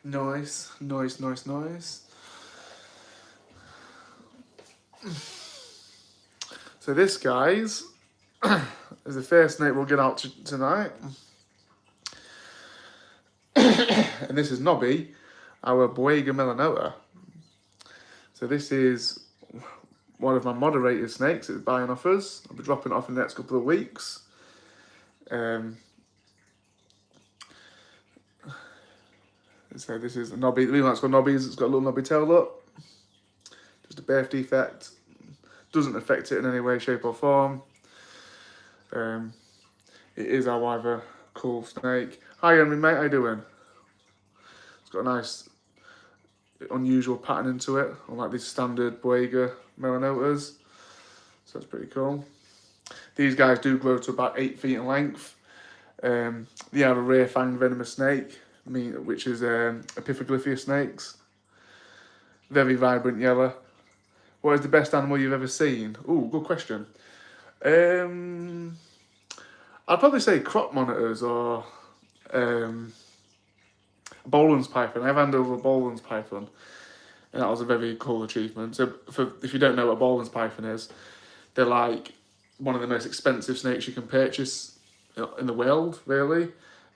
Nice, nice, nice, nice. So this, guys, is the first snake we'll get out tonight. And this is Nobby, our Boiga melanota. So this is one of my moderated snakes. It's buying off us. I'll be dropping it off in the next couple of weeks. So this is a Nobby. The reason why it's called Nobby is it's got a little Nobby tail up. Just a birth defect. Doesn't affect it in any way, shape or form. It is our either cool snake. Hi Henry, mate, how you doing? It's got a nice unusual pattern into it, unlike these standard Boiga melanotas. So that's pretty cool. These guys do grow to about 8 feet in length. They have a rare fanged venomous snake, which is Epiphyglyphia snakes. Very vibrant yellow. What is the best animal you've ever seen? Ooh, good question. I'd probably say crop monitors or Boland's python. I've handed over a Boland's python, and that was a very cool achievement. So, if you don't know what Boland's python is, they're like one of the most expensive snakes you can purchase in the world, really.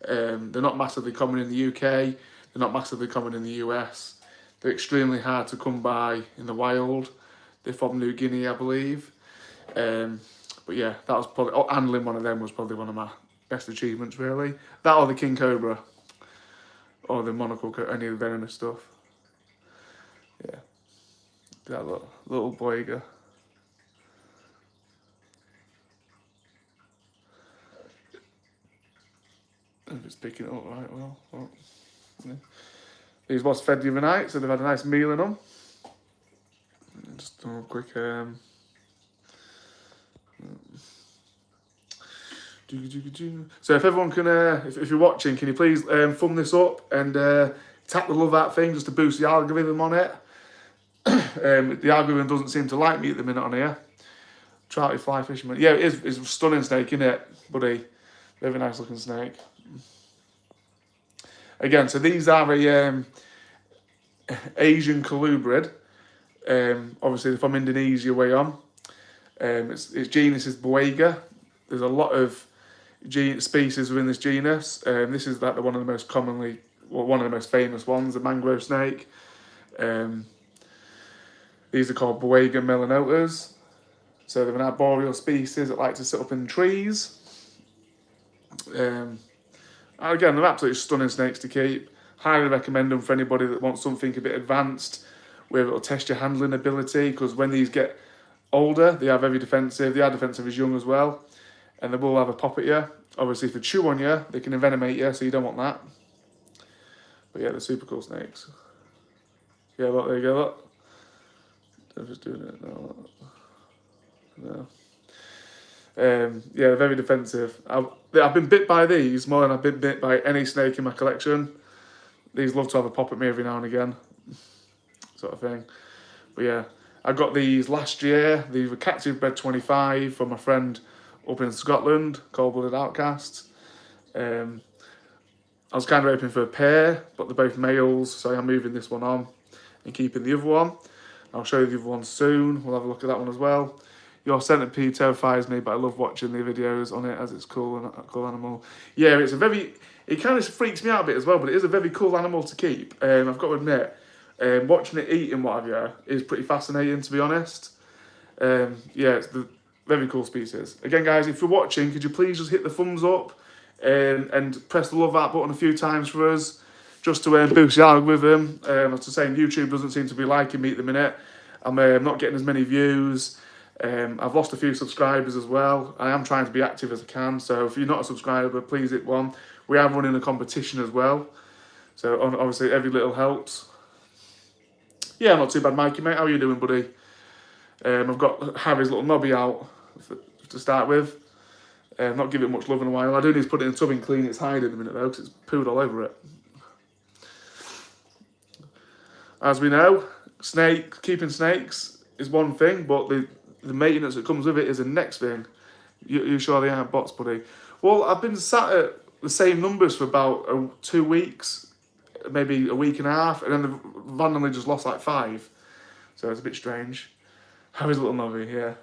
They're not massively common in the UK. They're not massively common in the US. They're extremely hard to come by in the wild. They're from New Guinea, I believe. But yeah, that was probably, handling one of them was probably one of my best achievements, really. That or the King Cobra. Or the monocle, any of the venomous stuff. Yeah. That little Boiga. If it's picking it up right well. Yeah. These was fed the other night, so they've had a nice meal in them. Just do a quick so if everyone can, if you're watching, can you please thumb this up and tap the love out thing just to boost the algorithm on it. The algorithm doesn't seem to like me at the minute on here. Trouty fly fisherman. Yeah, it's a stunning snake, isn't it, buddy? Very nice looking snake. Again, so these are a Asian colubrid. Obviously, they're from Indonesia way on. Its genus is Boiga. There's a lot of species within this genus. This is like one of the most famous ones, the mangrove snake. These are called Boiga melanotas. So they're an arboreal species that like to sit up in trees. Again, they're absolutely stunning snakes to keep. Highly recommend them for anybody that wants something a bit advanced, where it'll test your handling ability, because when these get older, they are very defensive. They are defensive as young as well, and they will have a pop at you. Obviously, if they chew on you, they can envenomate you, so you don't want that. But yeah, they're super cool snakes. Yeah, look, there you go, look. I'm just doing it now. No. Yeah, they're very defensive. I've been bit by these more than I've been bit by any snake in my collection. These love to have a pop at me every now and again, sort of thing. But yeah, I got these last year. These were captive bred 25 from a friend up in Scotland, Cold-Blooded Outcasts. I was kind of hoping for a pair, but they're both males, so I'm moving this one on and keeping the other one. I'll show you the other one soon. We'll have a look at that one as well. Your centipede terrifies me, but I love watching the videos on it as it's cool and a cool animal. Yeah, it kind of freaks me out a bit as well, but it is a very cool animal to keep. I've got to admit, watching it eat and what have you is pretty fascinating, to be honest. Yeah, it's the very cool species. Again, guys, if you're watching, could you please just hit the thumbs up and press the love out button a few times for us, just to boost the algorithm. As I was saying, YouTube doesn't seem to be liking me at the minute. I'm not getting as many views. I've lost a few subscribers as well. I am trying to be active as I can, so if you're not a subscriber, please hit one. We are running a competition as well, so obviously every little helps. Yeah, not too bad, Mikey, mate. How are you doing, buddy? I've got Harry's little Nobby out to start with. Not give it much love in a while. I do need to put it in a tub and clean its hide in a minute though, because it's pooed all over it. As we know, keeping snakes is one thing, but the maintenance that comes with it is the next thing. You sure they aren't bots, buddy? Well, I've been sat at the same numbers for about 2 weeks. maybe a week and a half, and then they randomly just lost like 5. So it's a bit strange. Harry's little nobby, yeah.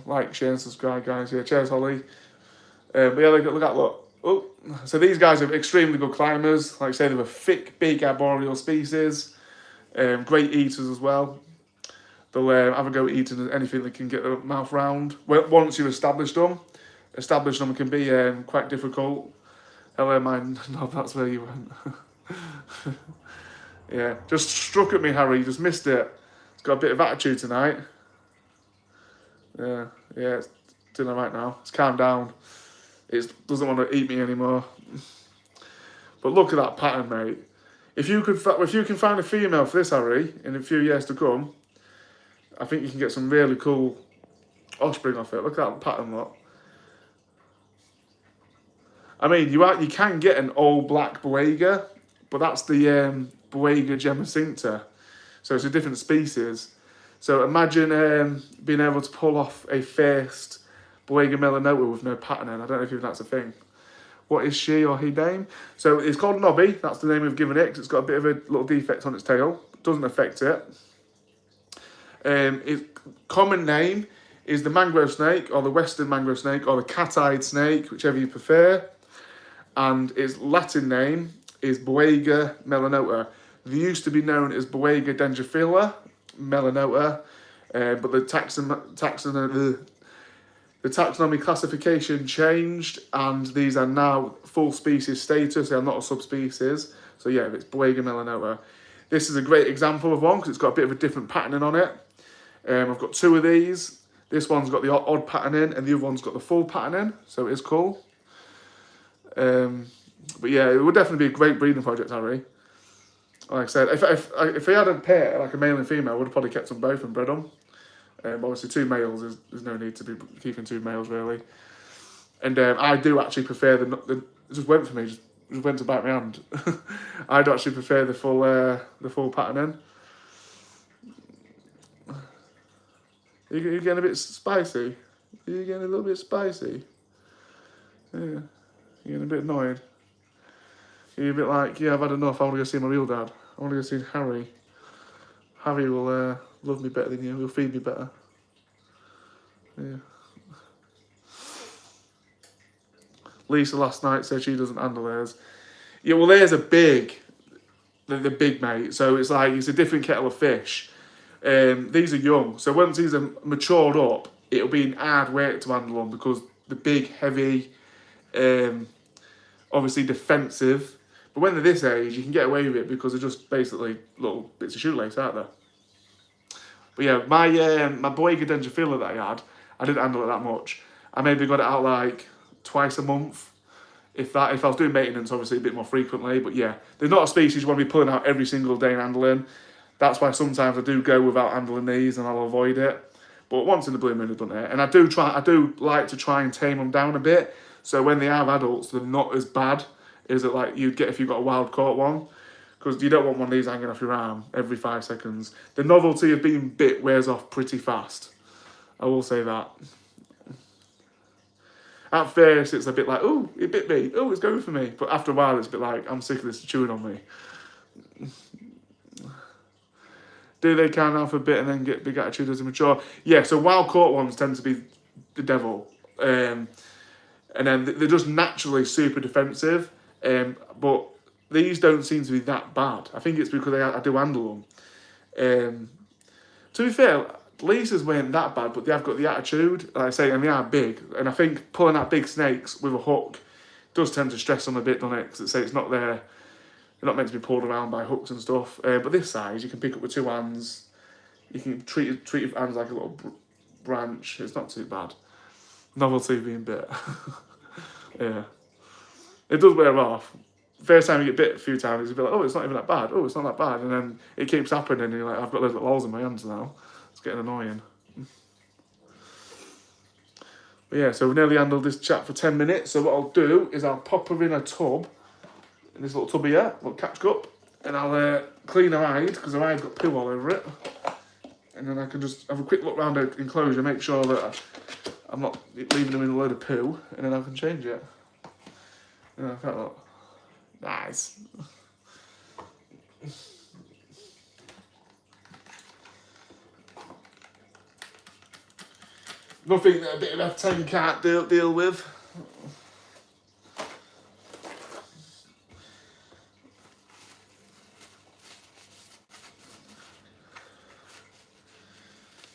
Like, share, and subscribe, guys. Yeah, cheers, Holly. But yeah, look. Oh, so these guys are extremely good climbers. Like I say, they were thick, big arboreal species. Great eaters as well. They'll have a go at eating anything they can get their mouth round. Well, once you've established them can be quite difficult. Hello, mine. No, that's where you went. Yeah, just struck at me, Harry. You just missed it. It's got a bit of attitude tonight. Yeah, it's doing all right now. It's calmed down. It doesn't want to eat me anymore. But look at that pattern, mate. If you can find a female for this, Harry, in a few years to come, I think you can get some really cool offspring off it. Look at that pattern, look. I mean, you can get an all black Boiga, but that's the Boiga gemicincta, so it's a different species. So imagine being able to pull off a faced Boiga melanota with no patterning. I don't know if that's a thing. What is she or he name? So it's called Nobby. That's the name we've given it, 'cause it's got a bit of a little defect on its tail. Doesn't affect it. Its common name is the mangrove snake, or the western mangrove snake, or the cat-eyed snake, whichever you prefer. And its Latin name is Boiga melanota. They used to be known as Boiga dendrophila melanota, but the taxonomy classification changed, and these are now full species status. They are not a subspecies. So yeah, it's Boiga melanota. This is a great example of one because it's got a bit of a different patterning on it. I've got 2 of these. This one's got the odd patterning, and the other one's got the full patterning. So it is cool. But yeah, it would definitely be a great breeding project, Harry. Like I said, if he had a pair, like a male and female, I would have probably kept them both and bred them. Obviously, 2 males, there's no need to be keeping 2 males, really. And I do actually prefer it just went for me, just went to bite my hand. I do actually prefer the full patterning. Are you getting a bit spicy? Are you getting a little bit spicy? Yeah. You're getting a bit annoyed. You're a bit like, yeah, I've had enough. I want to go see my real dad. I want to go see Harry. Harry will love me better than you. He'll feed me better. Yeah. Lisa last night said she doesn't handle theirs. Yeah, well, theirs are big. They're big, mate. So it's like, it's a different kettle of fish. These are young. So once these are matured up, it'll be an hard work to handle them because the big, heavy, obviously defensive. But when they're this age, you can get away with it because they're just basically little bits of shoelace, aren't they? But yeah, my Boiga dendrophila that I didn't handle it that much. I maybe got it out like twice a month. If I was doing maintenance, obviously a bit more frequently. But yeah, they're not a species you want to be pulling out every single day and handling. That's why sometimes I do go without handling these and I'll avoid it. But once in the blue moon I've done it. And I do like to try and tame them down a bit. So when they have adults, they're not as bad as it like you'd get if you got a wild caught one. Because you don't want one of these hanging off your arm every 5 seconds. The novelty of being bit wears off pretty fast. I will say that. At first, it's a bit like, oh, it bit me. Oh, it's going for me. But after a while, it's a bit like, I'm sick of this chewing on me. Do they calm down for a bit and then get big attitude as they mature? Yeah, so wild caught ones tend to be the devil. And then they're just naturally super defensive. But these don't seem to be that bad. I think it's because I do handle them. To be fair, Lisa's weren't that bad, but they have got the attitude, like I say, and they are big. And I think pulling out big snakes with a hook does tend to stress them a bit, doesn't it? Because it's not there. They're not meant to be pulled around by hooks and stuff. But this size, you can pick up with 2 hands. You can treat your hands like a little branch. It's not too bad. Novelty being bit. Yeah. It does wear off. First time you get bit a few times, you'll be like, oh, it's not even that bad. Oh, it's not that bad. And then it keeps happening, and you're like, I've got those little holes in my hands now. It's getting annoying. But yeah, so we've nearly handled this chat for 10 minutes. So what I'll do is I'll pop her in a tub, in this little tub here, little catch cup, and I'll clean her hide, because her hide's got poo all over it. And then I can just have a quick look around the enclosure, make sure that I'm not leaving them in a load of poo, and then I can change it. Yeah, quite a lot. Nice. Nothing that a bit of F10 can't deal with.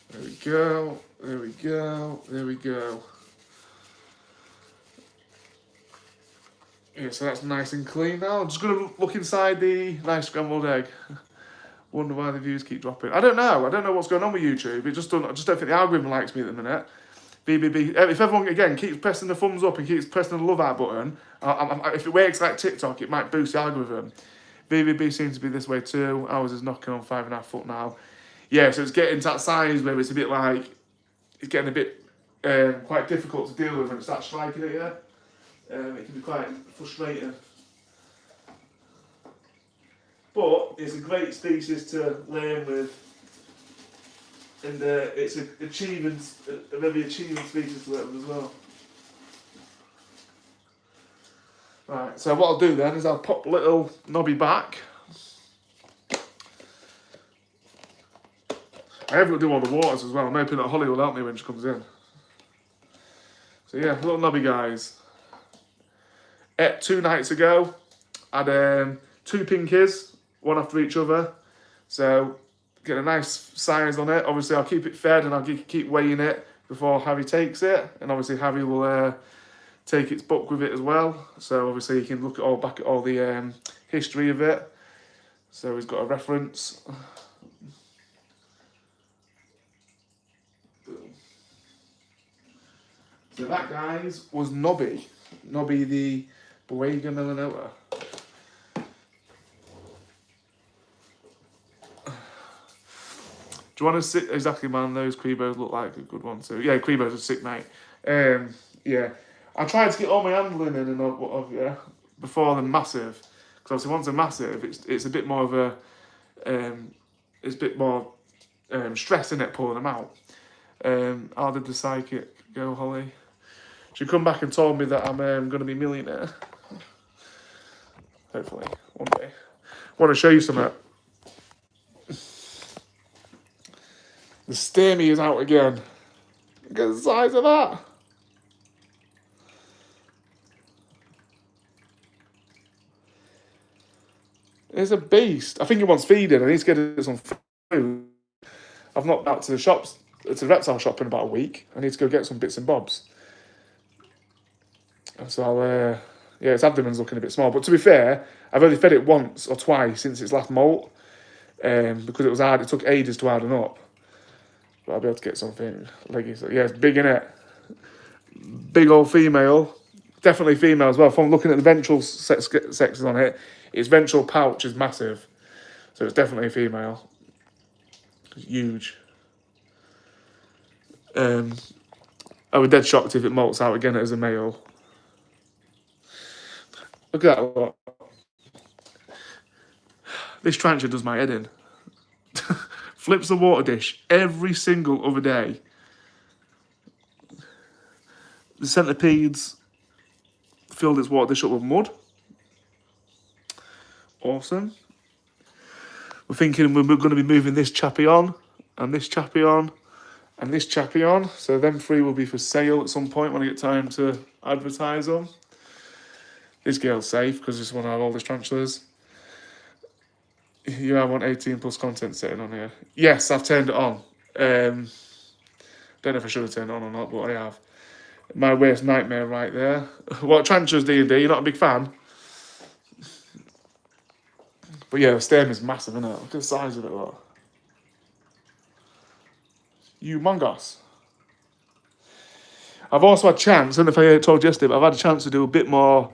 There we go. There we go. There we go. Yeah, so that's nice and clean now. I'm just going to look inside the nice scrambled egg. Wonder why the views keep dropping. I don't know. I don't know what's going on with YouTube. I just don't think the algorithm likes me at the minute. BBB. If everyone, again, keeps pressing the thumbs up and keeps pressing the love out button, if it works like TikTok, it might boost the algorithm. BBB seems to be this way too. Ours is knocking on 5.5 foot now. Yeah, so it's getting to that size where it's a bit like, it's getting a bit quite difficult to deal with when it starts striking at you. It can be quite frustrating. But it's a great species to learn with, and it's a very achieving species to learn with as well. Right, so what I'll do then is I'll pop little Nobby back. I have got to do all the waters as well. I'm hoping that Holly will help me when she comes in. So yeah, little Nobby guys. 2 nights ago, I had 2 pinkies, one after each other. So get a nice size on it. Obviously I'll keep it fed and I'll keep weighing it before Harry takes it. And obviously Harry will take its book with it as well. So obviously you can look back at all the history of it. So he's got a reference. So that, guys, was Nobby. Nobby the Boiga melanota. Do you want to sit exactly, man? Those Quibos look like a good one too. Yeah, Quibos are sick, mate. Yeah, I tried to get all my handling in and yeah before the massive, because obviously once a massive, it's a bit more of a it's a bit more stress in it pulling them out. How did the psychic go, Holly? She come back and told me that I'm going to be a millionaire. Hopefully, one day. I want to show you something. The Stamey is out again. Look at the size of that. It's a beast. I think he wants feeding. I need to get it some food. I've not been out to the shops, to the reptile shop in about a week. I need to go get some bits and bobs. So I'll, yeah, its abdomen's looking a bit small. But to be fair, I've only fed it once or twice since its last molt. Because it was hard. It took ages to harden up. But I'll be able to get something leggy. So yeah, it's big, innit? Big old female. Definitely female as well. From looking at the ventral sexes on it, its ventral pouch is massive. So it's definitely a female. It's huge. I was dead shocked if it molts out again as a male. Look at that lot. This tarantula does my head in. Flips the water dish every single other day. The centipedes filled its water dish up with mud. Awesome. We're thinking we're going to be moving this chappie on, and this chappie on, and this chappie on. So them 3 will be for sale at some point when I get time to advertise them. This girl's safe because I just want to have all these tarantulas. You have want 18 plus content sitting on here. Yes, I've turned it on. Don't know if I should have turned it on or not, but I have. My worst nightmare right there. What, tarantulas D&D? You're not a big fan? But yeah, the stem is massive, isn't it? Look at the size of it, look. Humongous. I've also had a chance, I don't know if I told you yesterday, but I've had a chance to do a bit more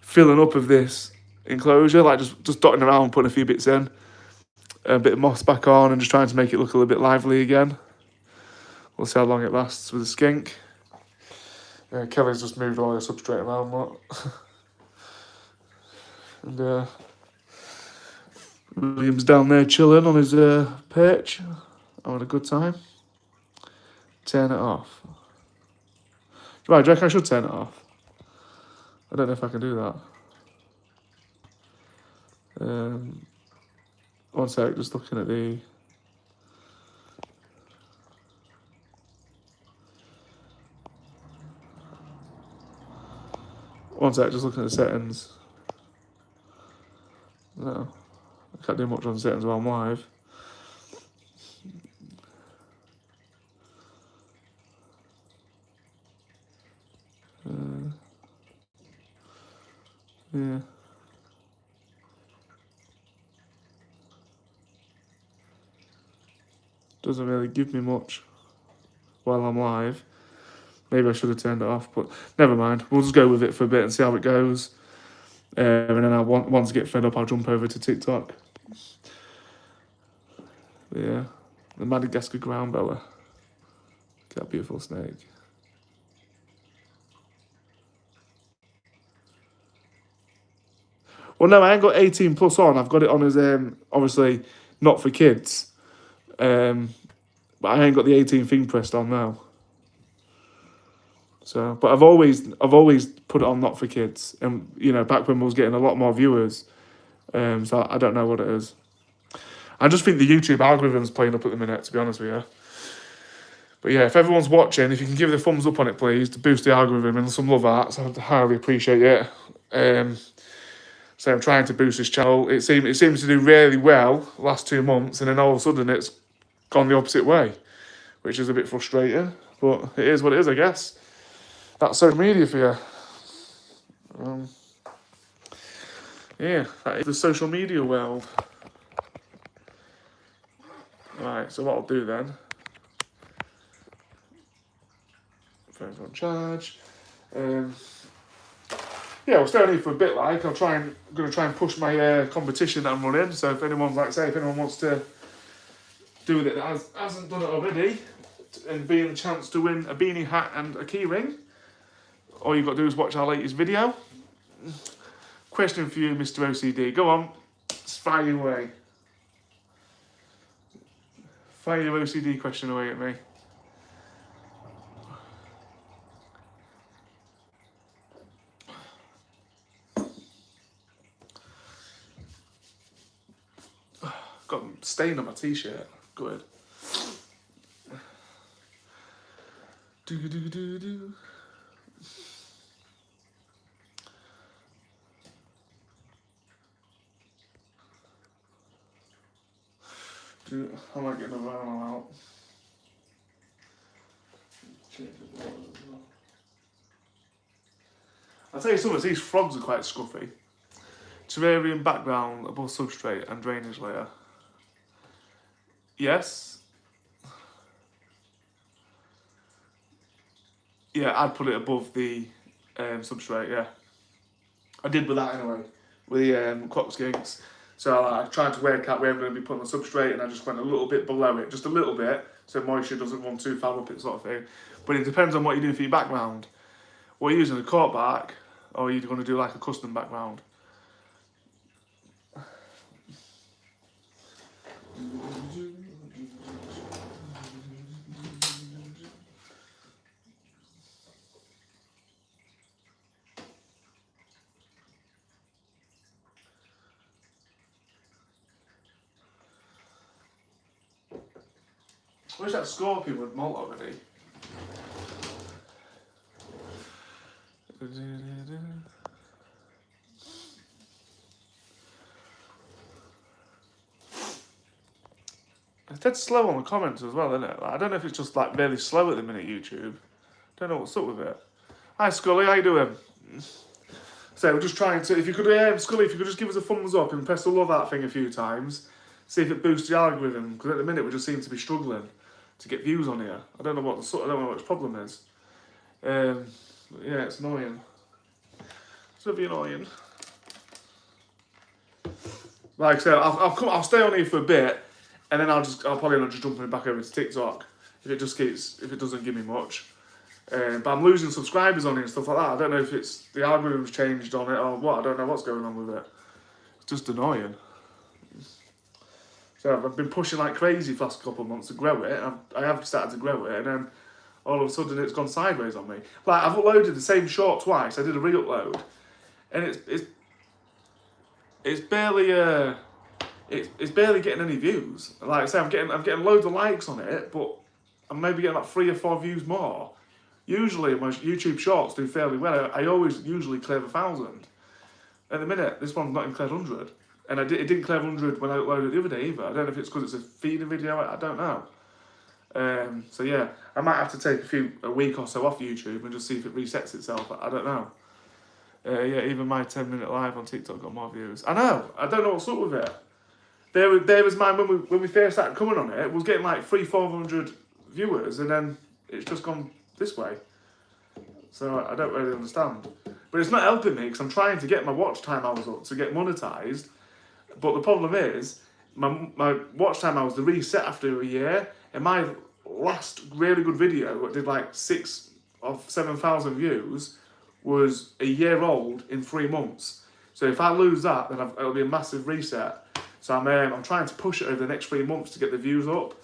filling up of this enclosure, like just dotting around, putting a few bits in, a bit of moss back on, and just trying to make it look a little bit lively again. We'll see how long it lasts with the skink. Kelly's just moved all the substrate around, look. And William's down there chilling on his perch, having a good time. Turn it off. Right, do you reckon I should turn it off? I don't know if I can do that. One sec, just looking at the... One sec, just looking at the settings. No, I can't do much on settings while I'm live. Yeah. Doesn't really give me much while I'm live. Maybe I should have turned it off, but never mind. We'll just go with it for a bit and see how it goes. And then once I get fed up, I'll jump over to TikTok. But yeah, the Madagascar ground bella. That beautiful snake. Well, no, I ain't got 18 plus on. I've got it on as obviously not for kids. But I ain't got the 18 thing pressed on now. So, but I've always put it on not for kids, and you know, back when I was getting a lot more viewers. So I don't know what it is. I just think the YouTube algorithm's playing up at the minute, to be honest with you. But yeah, if everyone's watching, if you can give the thumbs up on it, please, to boost the algorithm and some love that, so I'd highly appreciate it. So I'm trying to boost this channel. It seems to do really well last 2 months, and then all of a sudden it's gone the opposite way, which is a bit frustrating. But it is what it is, I guess. That's social media for you. Yeah, that is the social media world. Right, so what I'll do then, phone's on charge. Yeah, we'll stay on here for a bit. I'm going to try and push my competition that I'm running. So if anyone, if anyone wants to do it that hasn't done it already, and be in a chance to win a beanie hat and a key ring, all you've got to do is watch our latest video. Question for you, Mr. OCD. Go on, fire away. Fire your OCD question away at me. Got a stain on my t-shirt. Good. Do. I might get another animal out. I'll tell you something, these frogs are quite scruffy. Terrarium background above substrate and drainage layer. Yes. Yeah, I'd put it above the substrate, yeah. I did with that anyway, with the crop skinks. So I tried to work out where I'm going to be putting the substrate, and I just went a little bit below it, just a little bit, so moisture doesn't run too far up it, sort of thing. But it depends on what you do for your background. What you're using, a cork back, or you're going to do like a custom background. I wish that scorpion would molt already. It's dead slow on the comments as well, isn't it? Like, I don't know if it's just like really slow at the minute, YouTube. Don't know what's up with it. Hi Scully, how you doing? So we're just trying to, if you could, Scully, if you could just give us a thumbs up and press the love out thing a few times, see if it boosts the algorithm, because at the minute we just seem to be struggling to get views on here. I don't know what the problem is. Yeah, it's annoying. It's really annoying. Like I said, I'll stay on here for a bit, and then I'll probably not just jump it back over to TikTok if it doesn't give me much. But I'm losing subscribers on it and stuff like that. I don't know if it's the algorithm's changed on it or what. I don't know what's going on with it. It's just annoying. So I've been pushing like crazy for the last couple of months to grow it. I have started to grow it, and then all of a sudden it's gone sideways on me. Like, I've uploaded the same short twice. I did a re-upload, and it's barely it's barely getting any views. Like I say, I'm getting loads of likes on it, but I'm maybe getting like 3 or 4 views more. Usually my YouTube shorts do fairly well. I always usually clear 1,000. At the minute, this one's not even cleared 100. And it didn't clear 100 when I uploaded the other day either. I don't know if it's because it's a feeding video, I don't know. So yeah, I might have to take a week or so off YouTube and just see if it resets itself. I don't know. Yeah, even my 10-minute live on TikTok got more views. I know. I don't know what's up with it. There was mine when we first started coming on it was getting like 300-400 viewers, and then it's just gone this way. So I don't really understand. But it's not helping me because I'm trying to get my watch time hours up to get monetized. But the problem is my watch time hours, the reset after a year, and my last really good video that did like 6 or 7,000 views was a year old in 3 months. So if I lose that, then it'll be a massive reset. So I'm trying to push it over the next 3 months to get the views up.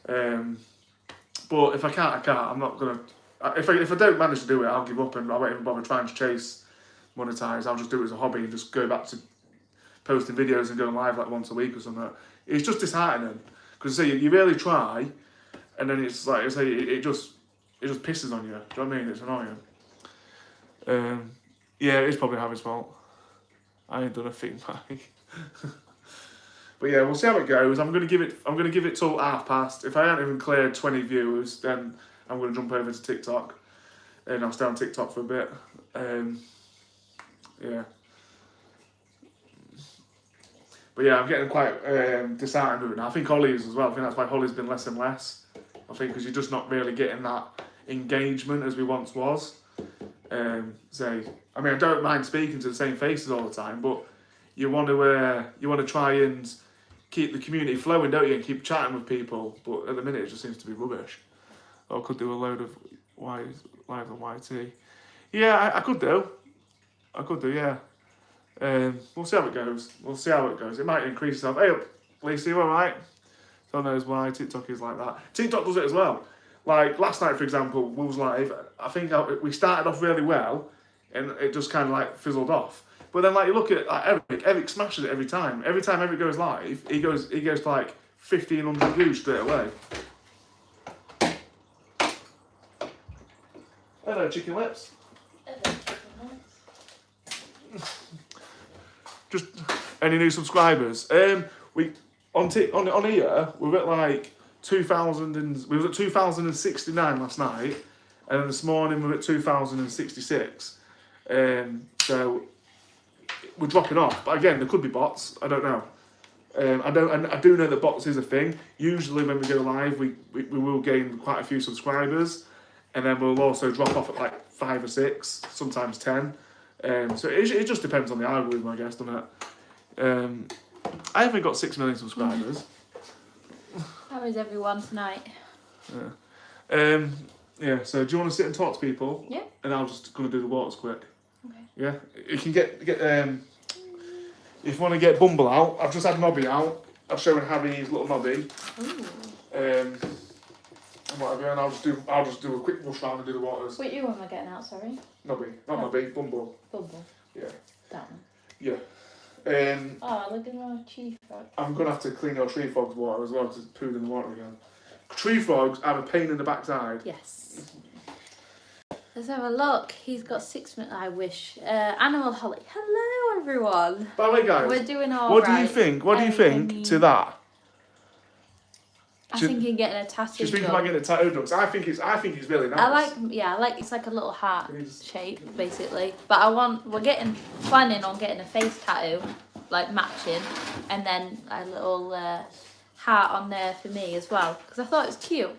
But if I can't, I can't. I'm not gonna. If I don't manage to do it, I'll give up and I won't even bother trying to chase monetize. I'll just do it as a hobby and just go back to posting videos and going live like once a week or something. It's just disheartening because you really try, and then it's like I say, it just pisses on you. Do you know what I mean? It's annoying. Yeah, it's probably Harry's fault. I ain't done a thing, Mike. But yeah, we'll see how it goes. I'm gonna give it till past. If I haven't even cleared 20 viewers, then I'm gonna jump over to TikTok, and I'll stay on TikTok for a bit. Yeah. But yeah, I'm getting quite disheartened with it now. I think Holly is as well. I think that's why Holly's been less and less. I think because you're just not really getting that engagement as we once was. I don't mind speaking to the same faces all the time, but you want to try and keep the community flowing, don't you? And keep chatting with people. But at the minute, it just seems to be rubbish. Or I could do a load of live on YT. Yeah, I could do. Yeah. We'll see how it goes. It might increase itself. Hey up, Lisa, you alright? God knows why TikTok is like that. TikTok does it as well. Like last night, for example, we was live. I think we started off really well, and it just kind of like fizzled off. But then, like you look at like, Eric smashes it every time. Every time Eric goes live, he goes to like 1,500 views straight away. Hello, chicken lips. Just any new subscribers? We on here we're at like 2,000 and we was at 2,069 last night, and then this morning we're at 2,066. So we're dropping off, but again there could be bots. I don't know. I do know that bots is a thing. Usually when we go live, we will gain quite a few subscribers, and then we'll also drop off at like 5 or 6, sometimes 10. So it just depends on the algorithm, I guess, doesn't it? I haven't got 6 million subscribers. How is everyone tonight? Yeah. Yeah. So do you want to sit and talk to people? Yeah. And I'll just gonna do the waters quick. Okay. Yeah. You can get if you want to get Bumble out, I've just had Nobby out. I'm showing Harry's little Nobby. Ooh. And whatever, and I'll just do a quick rush round and do the waters. What you am I getting out? Sorry. Nobby, not Nobby, Bumble. Bumble. Yeah. That one. Yeah. Oh, look at my tree frog. I'm gonna have to clean your tree frog's water as well because it's pooed in the water again. Tree frogs have a pain in the backside. Yes. Let's have a look. He's got 6 minutes. I wish. Animal Holly. Hello, everyone. By the way, guys, we're doing all what right. do you think? What do you think to that? I'm thinking getting a tattoo. She's thinking about getting a tattoo done. I think it's really nice. I like it's like a little heart shape basically. But we're planning on getting a face tattoo, like matching, and then a little heart on there for me as well because I thought it was cute.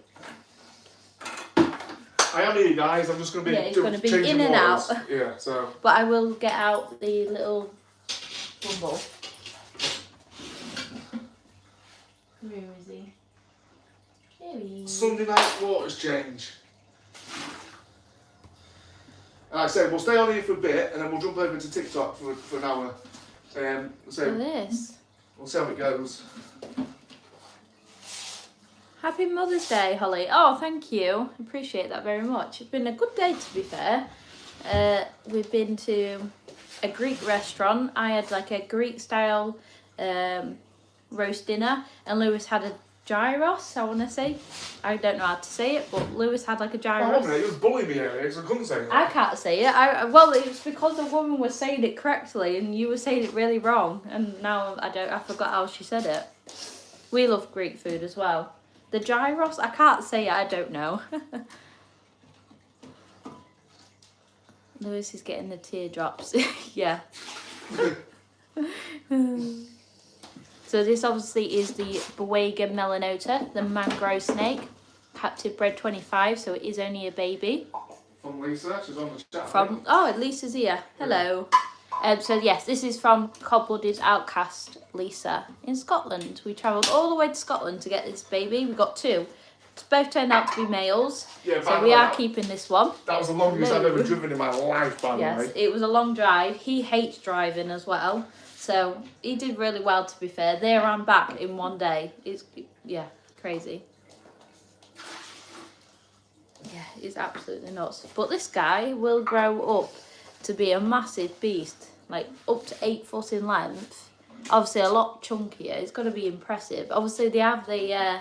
I am here, guys. I'm just going to be he's going to be in and out. Yeah, so. But I will get out the little bumble. Where is he? Sunday night waters change. Like I said, we'll stay on here for a bit and then we'll jump over to TikTok for an hour. So for this. We'll see how it goes. Happy Mother's Day, Holly. Oh, thank you. Appreciate that very much. It's been a good day, to be fair. We've been to a Greek restaurant. I had like a Greek style roast dinner, and Lewis had a gyros, I want to say. I don't know how to say it, but Lewis had like a gyros. Oh, he was bullying me earlier because I couldn't say that. I can't say it. Well, it's because the woman was saying it correctly and you were saying it really wrong, and now I forgot how she said it. We love Greek food as well. The gyros, I can't say it. I don't know. Lewis is getting the teardrops. Yeah. So this obviously is the Boiga melanota, the mangrove snake, captive bred 25, so it is only a baby. From Lisa, she's on the chat. Lisa's here. Hello. So yes, this is from Cold-Blooded Outcast Lisa in Scotland. We travelled all the way to Scotland to get this baby. We got two. Both turned out to be males. Yeah, so we are keeping this one. That was the longest I've ever driven in my life, by the way. Yes, it was a long drive. He hates driving as well. So he did really well, to be fair. There and back in one day. It's, yeah, crazy. Yeah, it's absolutely nuts. But this guy will grow up to be a massive beast, like up to 8 foot in length. Obviously a lot chunkier. It's got to be impressive. Obviously they have the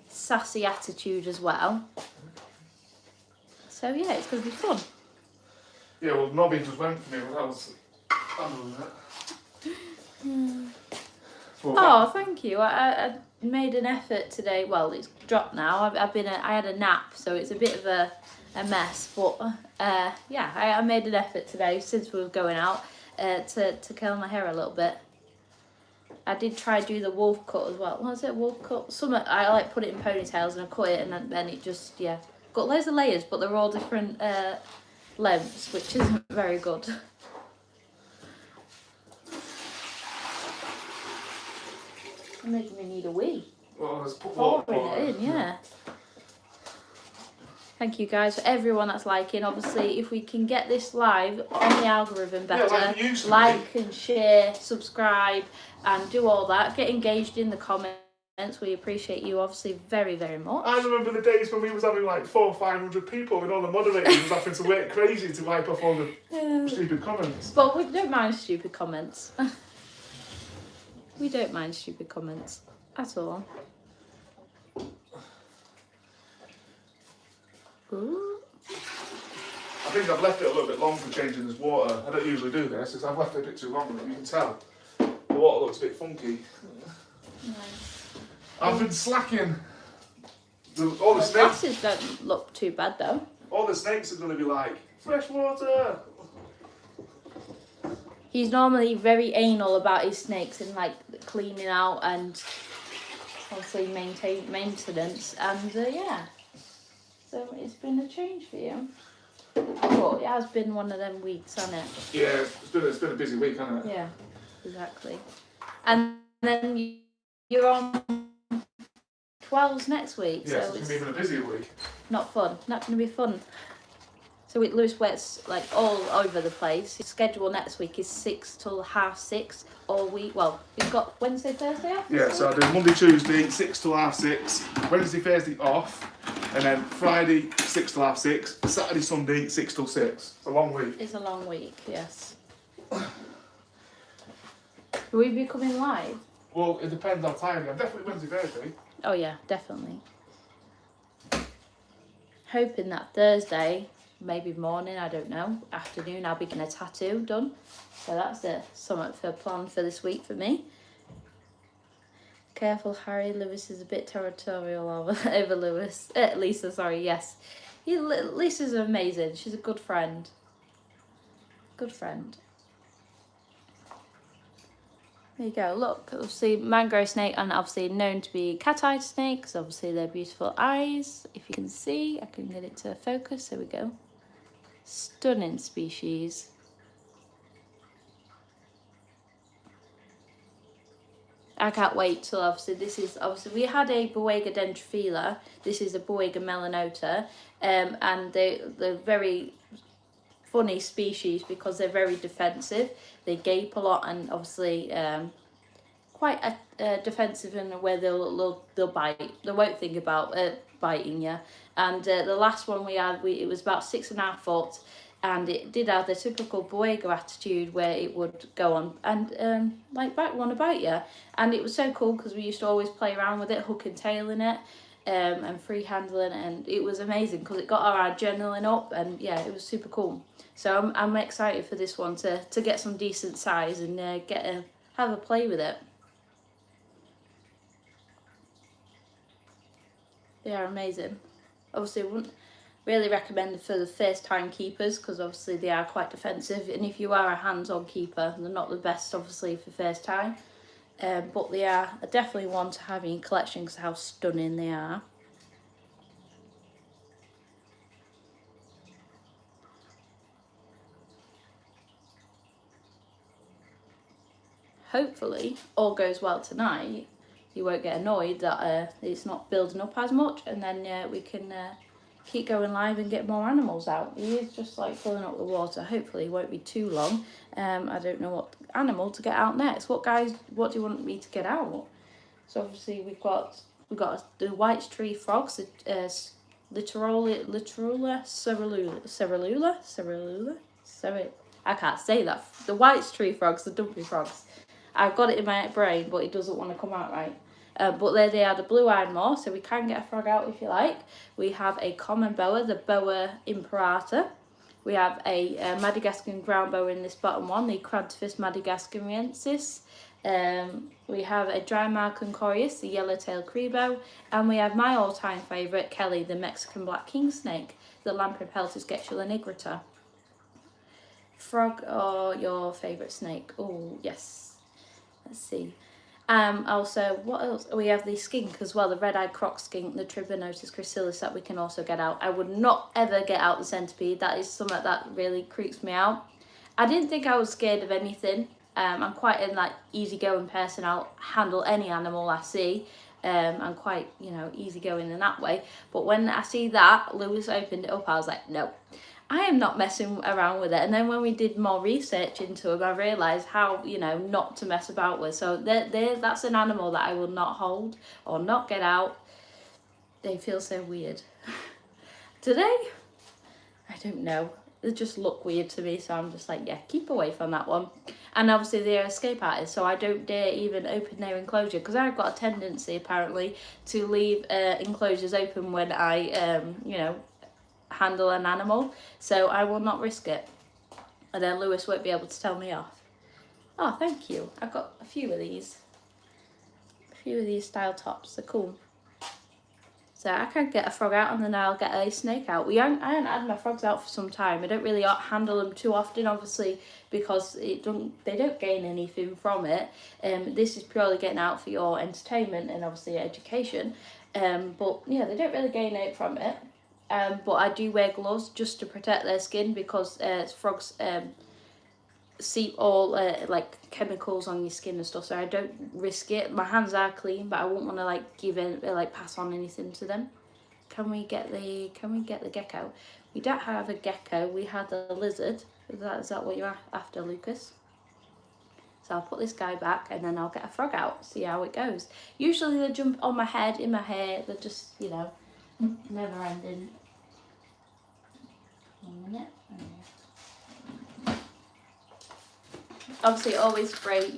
sassy attitude as well. So yeah, it's going to be fun. Yeah, well, Nobby just went for me when I was handling it. Oh, thank you. I made an effort today. Well, it's dropped now. I had a nap, so it's a bit of a mess. But yeah, I made an effort today since we were going out to curl my hair a little bit. I did try to do the wolf cut as well. Was it wolf cut? Some I like put it in ponytails and I cut it, and then it just got loads of layers, but they're all different lengths, which isn't very good. Making me need a wee. Well, let's put Pouring it in, yeah. Thank you guys for everyone that's liking. Obviously, if we can get this live on the algorithm better, like and share, subscribe, and do all that. Get engaged in the comments. We appreciate you obviously very, very much. I remember the days when we was having like 400 or 500 people and all the moderators was having to work crazy to wipe off all the stupid comments. But we don't mind stupid comments. We don't mind stupid comments at all. Ooh. I think I've left it a little bit long for changing this water. I don't usually do this, because I've left it a bit too long, you can tell. The water looks a bit funky. Nice. I've been slacking. All the snakes. Glasses don't look too bad though. All the snakes are going to be like, fresh water. He's normally very anal about his snakes and like cleaning out and obviously maintenance, and yeah. So it's been a change for you. But it has been one of them weeks, hasn't it? Yeah, it's been a busy week, hasn't it? Yeah, exactly. And then you're on 12s next week. Yeah, so it's been even a busier week. Not fun. Not going to be fun. So Lewis works like all over the place. His schedule next week is 6 till 6:30 all week. Well, he's got Wednesday, Thursday off. Yeah, so I do Monday, Tuesday, 6 till 6:30. Wednesday, Thursday off. And then Friday, 6 till 6:30. Saturday, Sunday, 6 till 6. It's a long week. It's a long week, yes. Will we be coming live? Well, it depends how tired I am. Definitely Wednesday, Thursday. Oh yeah, definitely. Hoping that Thursday, maybe morning, I don't know, afternoon, I'll be getting a tattoo done. So that's something for plan for this week for me. Careful, Harry. Lewis is a bit territorial over Lewis. Lisa, sorry, yes. Lisa's amazing. She's a good friend. Good friend. There you go. Look, obviously mangrove snake, and obviously known to be cat-eyed snakes. Obviously their beautiful eyes. If you can see, I can get it to focus. There we go. Stunning species. I can't wait till obviously we had a Boiga dendrophila. This is a Boiga melanota, and they're very funny species because they're very defensive. They gape a lot, and obviously quite defensive in where they'll bite. They won't think about biting you. And the last one we had, it was about 6.5 foot, and it did have the typical Boega attitude where it would go on and like want to bite you. And it was so cool because we used to always play around with it, hook and tailing it, and free handling it, and it was amazing because it got our adrenaline up, and yeah, it was super cool. So I'm excited for this one to get some decent size and have a play with it. They are amazing. Obviously, I wouldn't really recommend it for the first time keepers because obviously they are quite defensive, and if you are a hands-on keeper, they're not the best obviously for first time, but they are definitely one to have in your collection because how stunning they are. Hopefully all goes well tonight, you won't get annoyed that it's not building up as much, and then we can keep going live and get more animals out. He is just like filling up the water. Hopefully it won't be too long. I don't know what animal to get out next. What do you want me to get out? So obviously we've got the white tree frogs, Littorula cerulula. I can't say that. The white tree frogs, the dumpy frogs. I've got it in my brain, but it doesn't want to come out right. But there they are, the blue-eyed Moor, so we can get a frog out if you like. We have a common boa, the Boa imperata. We have a Madagascan ground boa in this bottom one, the Crantophis madagascariensis. We have a Drymarchon corius, the yellow-tailed crebo, and we have my all-time favourite, Kelly, the Mexican black king snake, the Lampropeltis geschula nigrata. Frog or your favourite snake? Oh, yes. Let's see. Also, what else? We have the skink as well, the red-eyed croc skink, the Tribonotus chrysalis that we can also get out. I would not ever get out the centipede. That is something that really creeps me out. I didn't think I was scared of anything. I'm quite an easygoing person. I'll handle any animal I see. I'm quite, easygoing in that way. But when I see that, Lewis opened it up, I was like, no. I am not messing around with it. And then when we did more research into them, I realised how, not to mess about with. So that's an animal that I will not hold or not get out. They feel so weird. Today, I don't know. They just look weird to me. So I'm just like, yeah, keep away from that one. And obviously they're escape artists, so I don't dare even open their enclosure because I've got a tendency apparently to leave enclosures open when I, handle an animal, so I will not risk it, and then Lewis won't be able to tell me off. Oh, thank you. I've got a few of these style tops. They're cool. So I can get a frog out and then I'll get a snake out. I haven't had my frogs out for some time. I don't really handle them too often, obviously, because they don't gain anything from it. This is purely getting out for your entertainment and obviously education. But yeah, they don't really gain out from it. But I do wear gloves just to protect their skin because frogs seep all like chemicals on your skin and stuff, so I don't risk it. My hands are clean, but I won't want to pass on anything to them. Can we get the gecko? We don't have a gecko. We had a lizard. Is that what you're after, Lucas? So I'll put this guy back and then I'll get a frog out, see how it goes. Usually they jump on my head, in my hair. They're just never ending. 1 minute. Obviously, always spray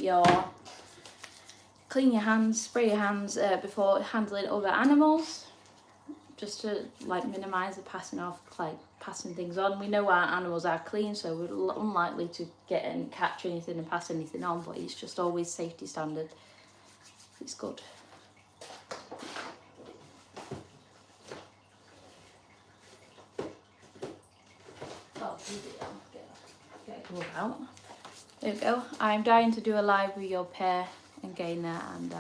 clean your hands, spray your hands before handling other animals, just to minimise the passing things on. We know our animals are clean, so we're unlikely to get and catch anything and pass anything on. But it's just always safety standard. It's good. Oh, get glove out. There we go. I'm dying to do a live with your pair and Gainer, and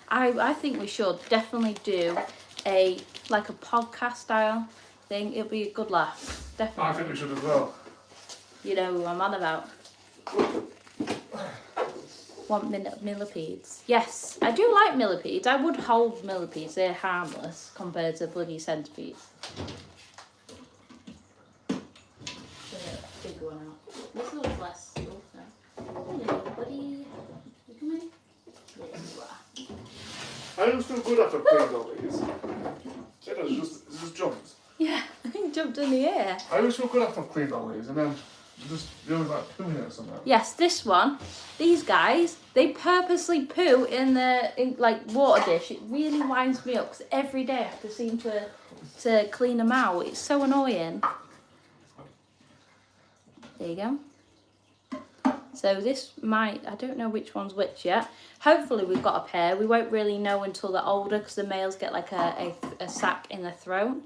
I think we should definitely do a podcast style thing. It'll be a good laugh. Definitely. I think we should as well. You know who I'm on about. Want millipedes? Yes, I do like millipedes. I would hold millipedes. They're harmless compared to bloody centipedes. Big one out. This looks less. Hello, buddy. You come in? There you are. I don't feel good after playing all these. It's just jumps. Yeah, jumped in the air. I always feel good after I've cleaned all these, and then just you always like pooing it or something. Yes, this one, these guys, they purposely poo in the like water dish. It really winds me up because every day I have to seem to clean them out. It's so annoying. There you go. So this might, I don't know which one's which yet. Hopefully we've got a pair. We won't really know until they're older because the males get like a sac in the throat.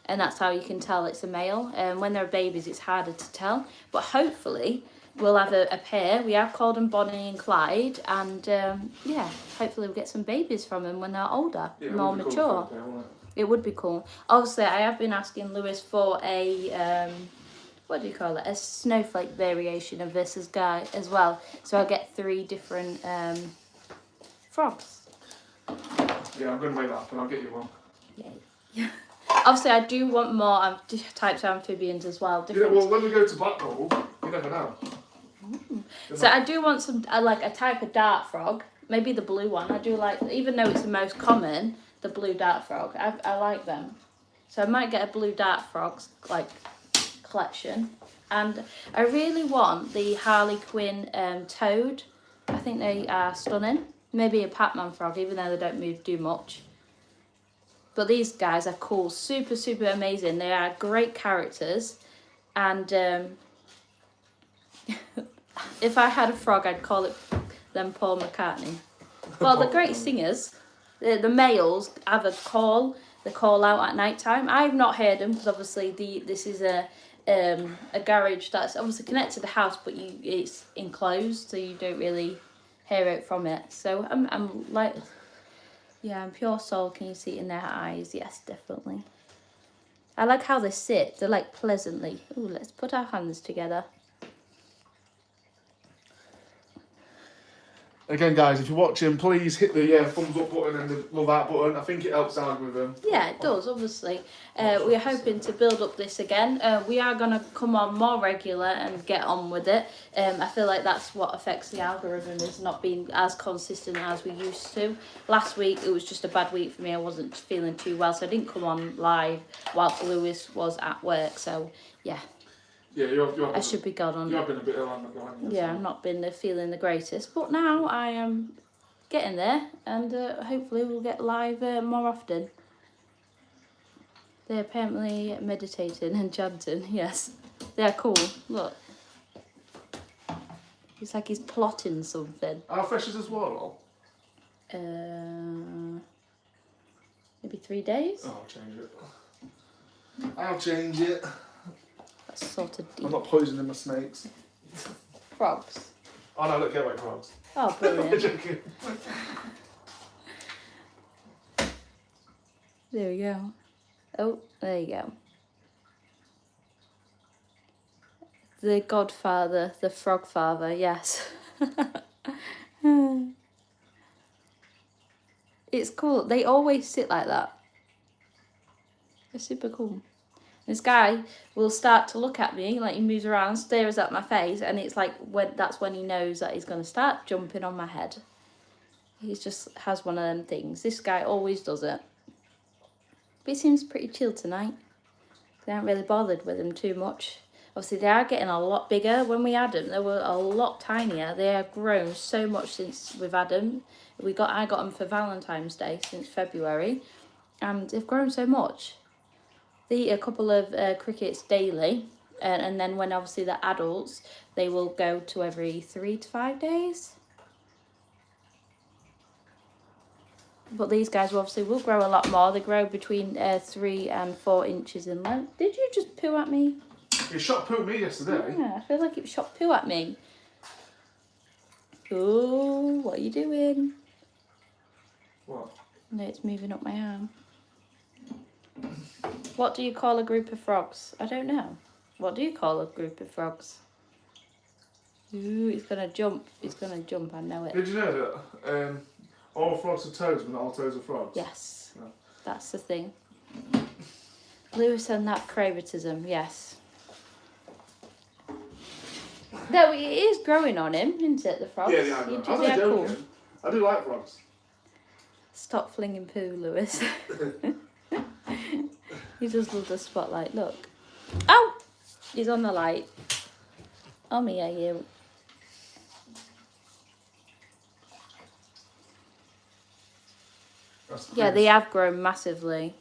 And that's how you can tell it's a male. When they're babies, it's harder to tell. But hopefully we'll have a pair. We have called them Bonnie and Clyde. And yeah, hopefully we'll get some babies from them when they're older, more mature. It would be cool. Obviously, I have been asking Lewis for a... what do you call it? A snowflake variation of this guy as well. So I'll get 3 different frogs. Yeah, I'm going to make that happen. I'll get you one. Yay. Obviously, I do want more types of amphibians as well. Yeah, well, when we go to Blackpool, you never know. So I do want some, like a type of dart frog. Maybe the blue one. I do like, even though it's the most common, the blue dart frog. I like them. So I might get a blue dart frogs, like... collection, and I really want the Harley Quinn toad. I think they are stunning. Maybe a Pac-Man frog, even though they don't do much. But these guys are cool, super amazing. They are great characters, and if I had a frog, I'd call them Paul McCartney. Well, they're great singers. The males have a call. They call out at night time. I've not heard them because obviously this is a garage that's obviously connected to the house, but it's enclosed, so you don't really hear it from it. So I'm like, yeah, I'm pure soul. Can you see it in their eyes? Yes, definitely. I like how they sit. They're like pleasantly. Ooh, let's put our hands together. Again, guys, if you're watching, please hit the thumbs up button and the love out button. I think it helps out with them. Yeah, it does, obviously. We're hoping to build up this again. We are going to come on more regular and get on with it. I feel like that's what affects the algorithm, is not being as consistent as we used to. Last week, it was just a bad week for me. I wasn't feeling too well, so I didn't come on live whilst Lewis was at work. So, yeah. Yeah, I should be gone on. You have been a bit ill, haven't you? Yeah, I've not been feeling the greatest, but now I am getting there, and hopefully we'll get live more often. They're apparently meditating and chanting. Yes, they're cool. Look, it's like he's plotting something. How fresh is this water? Maybe 3 days. Oh, I'll change it. That's sort of deep. I'm not poisoning my snakes. Frogs. Oh no, look, get away frogs. Oh, brilliant. Joking. There we go. Oh, there you go. The Godfather, the Frog Father, yes. It's cool. They always sit like that. They're super cool. This guy will start to look at me, like he moves around, stares at my face, and it's like that's when he knows that he's going to start jumping on my head. He just has one of them things. This guy always does it. But he seems pretty chill tonight. They aren't really bothered with him too much. Obviously, they are getting a lot bigger. When we had them, they were a lot tinier. They have grown so much since we've had them. I got them for Valentine's Day since February, and they've grown so much. They eat a couple of crickets daily, and then when obviously they're adults, they will go to every 3 to 5 days. But these guys obviously will grow a lot more. They grow between 3 and 4 inches in length. Did you just poo at me? You shot poo at me yesterday. Yeah, I feel like it shot poo at me. Oh, what are you doing? What? No, it's moving up my arm. What do you call a group of frogs? I don't know. What do you call a group of frogs? Ooh, he's going to jump. He's going to jump, I know it. Did you know that all frogs are toads, but not all toads are frogs? Yes, No. That's the thing. Lewis and that favoritism, yes. No, it is growing on him, isn't it, the frogs? Yeah, yeah, You I do- was they're joking. cool. I do like frogs. Stop flinging poo, Lewis. He just loves the spotlight. Look. Oh! He's on the light. Oh, me, are you? Yeah, they have grown massively.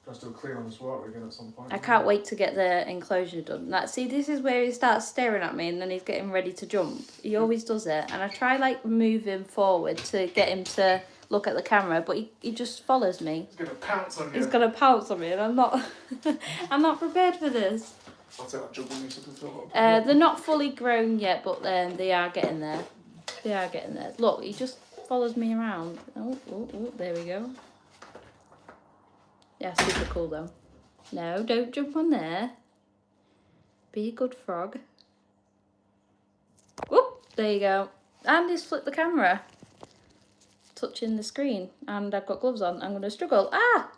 Got to do a clean on this water again at some point. I can't wait to get the enclosure done. Like, see, this is where he starts staring at me and then he's getting ready to jump. He always does it. And I try, like, moving forward to get him to look at the camera, but he just follows me. He's going to pounce on you. He's going to pounce on me and I'm not I'm not prepared for this. I'll take that jump on you so I can feel They're not fully grown yet, but they are getting there. They are getting there. Look, he just follows me around. Oh, there we go. Yeah, super cool though. No, don't jump on there. Be a good frog. Whoop, there you go. And he's flipped the camera. Touching the screen. And I've got gloves on. I'm going to struggle. Ah!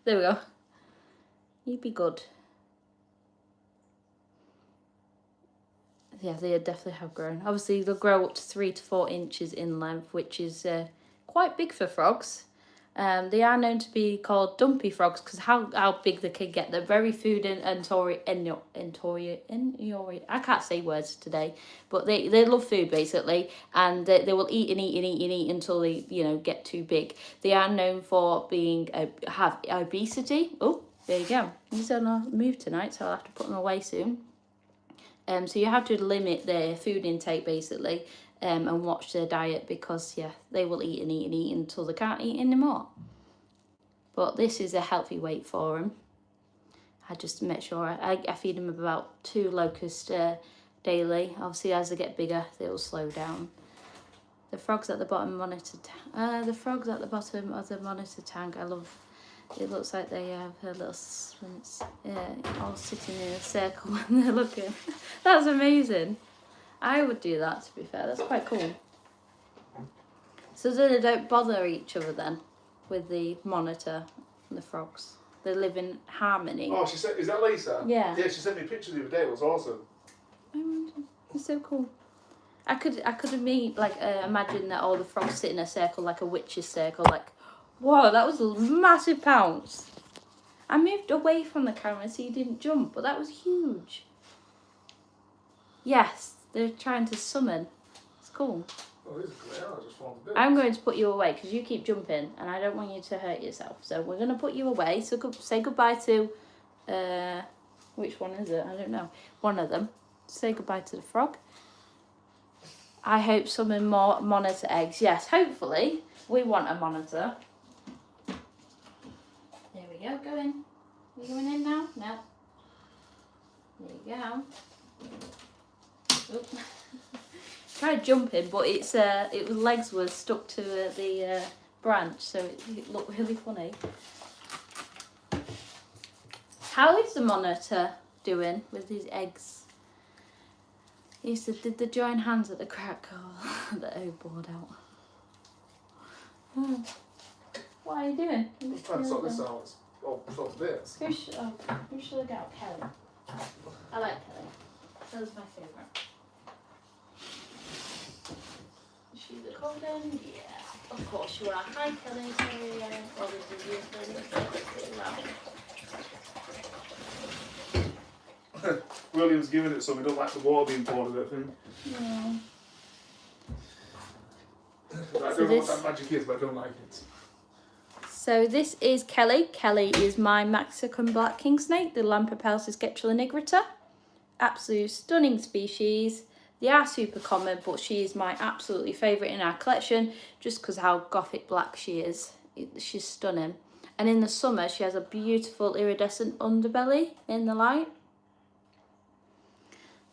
There we go. You be good. Yeah, they definitely have grown. Obviously, they'll grow up to 3 to 4 inches in length, which is quite big for frogs. They are known to be called dumpy frogs because how big they can get. They're very food I can't say words today, but they love food basically, and they will eat and eat and eat and eat until they get too big. They are known for being have obesity. Oh, there you go. He's on a move tonight, so I'll have to put them away soon. So you have to limit their food intake basically, and watch their diet because they will eat and eat and eat until they can't eat anymore. But this is a healthy weight for them. I just make sure I feed them about 2 locusts daily. Obviously, as they get bigger, they will slow down. The frogs at the bottom the frogs at the bottom of the monitor tank. I love. It looks like they have a little sphinx, all sitting in a circle when they're looking. That's amazing. I would do that, to be fair. That's quite cool. So they don't bother each other then with the monitor and the frogs. They live in harmony. Oh, she said, is that Lisa? Yeah. Yeah, she sent me a picture the other day. It was awesome. It's so cool. I could imagine that all the frogs sit in a circle like a witch's circle, like. Whoa, that was a massive pounce. I moved away from the camera so you didn't jump, but that was huge. Yes, they're trying to summon. It's cool. Oh, this is great. I just found a bit. I'm going to put you away because you keep jumping and I don't want you to hurt yourself. So we're going to put you away. So say goodbye to... which one is it? I don't know. One of them. Say goodbye to the frog. I hope summon more monitor eggs. Yes, hopefully. We want a monitor. There we go, go in. Are you going in now? No. There you go. Oop. Tried jumping, but its legs were stuck to the branch, so it looked really funny. How is the monitor doing with his eggs? He said, did they join hands at the crack? Oh, they're all bored out. Oh. What are you doing? I'm trying to sort this out. Oh, sort this. Who should I get out? Kelly. I like Kelly. Kelly's my favourite. Is she the golden? Yeah, of course you are. Hi Kelly. Sorry, all this is useless. William's giving it so we don't like the water being poured at him. No. I don't know what that magic is, but I don't like it. So this is Kelly. Kelly is my Mexican black king snake, the Lampropeltis Sceptula nigrita. Absolute stunning species. They are super common, but she is my absolutely favourite in our collection just because how gothic black she is. She's stunning. And in the summer, she has a beautiful iridescent underbelly in the light.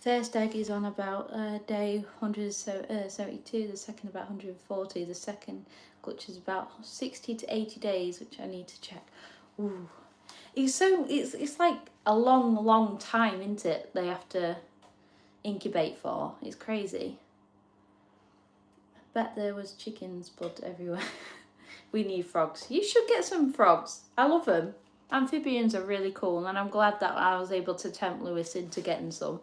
First egg is on about day 172, the second about 140, the second clutch is about 60 to 80 days, which I need to check. Ooh. It's like a long time, isn't it, they have to incubate for. It's crazy. I bet there was chicken's blood everywhere. We need frogs. You should get some frogs. I love them. Amphibians are really cool, and I'm glad that I was able to tempt Lewis into getting some.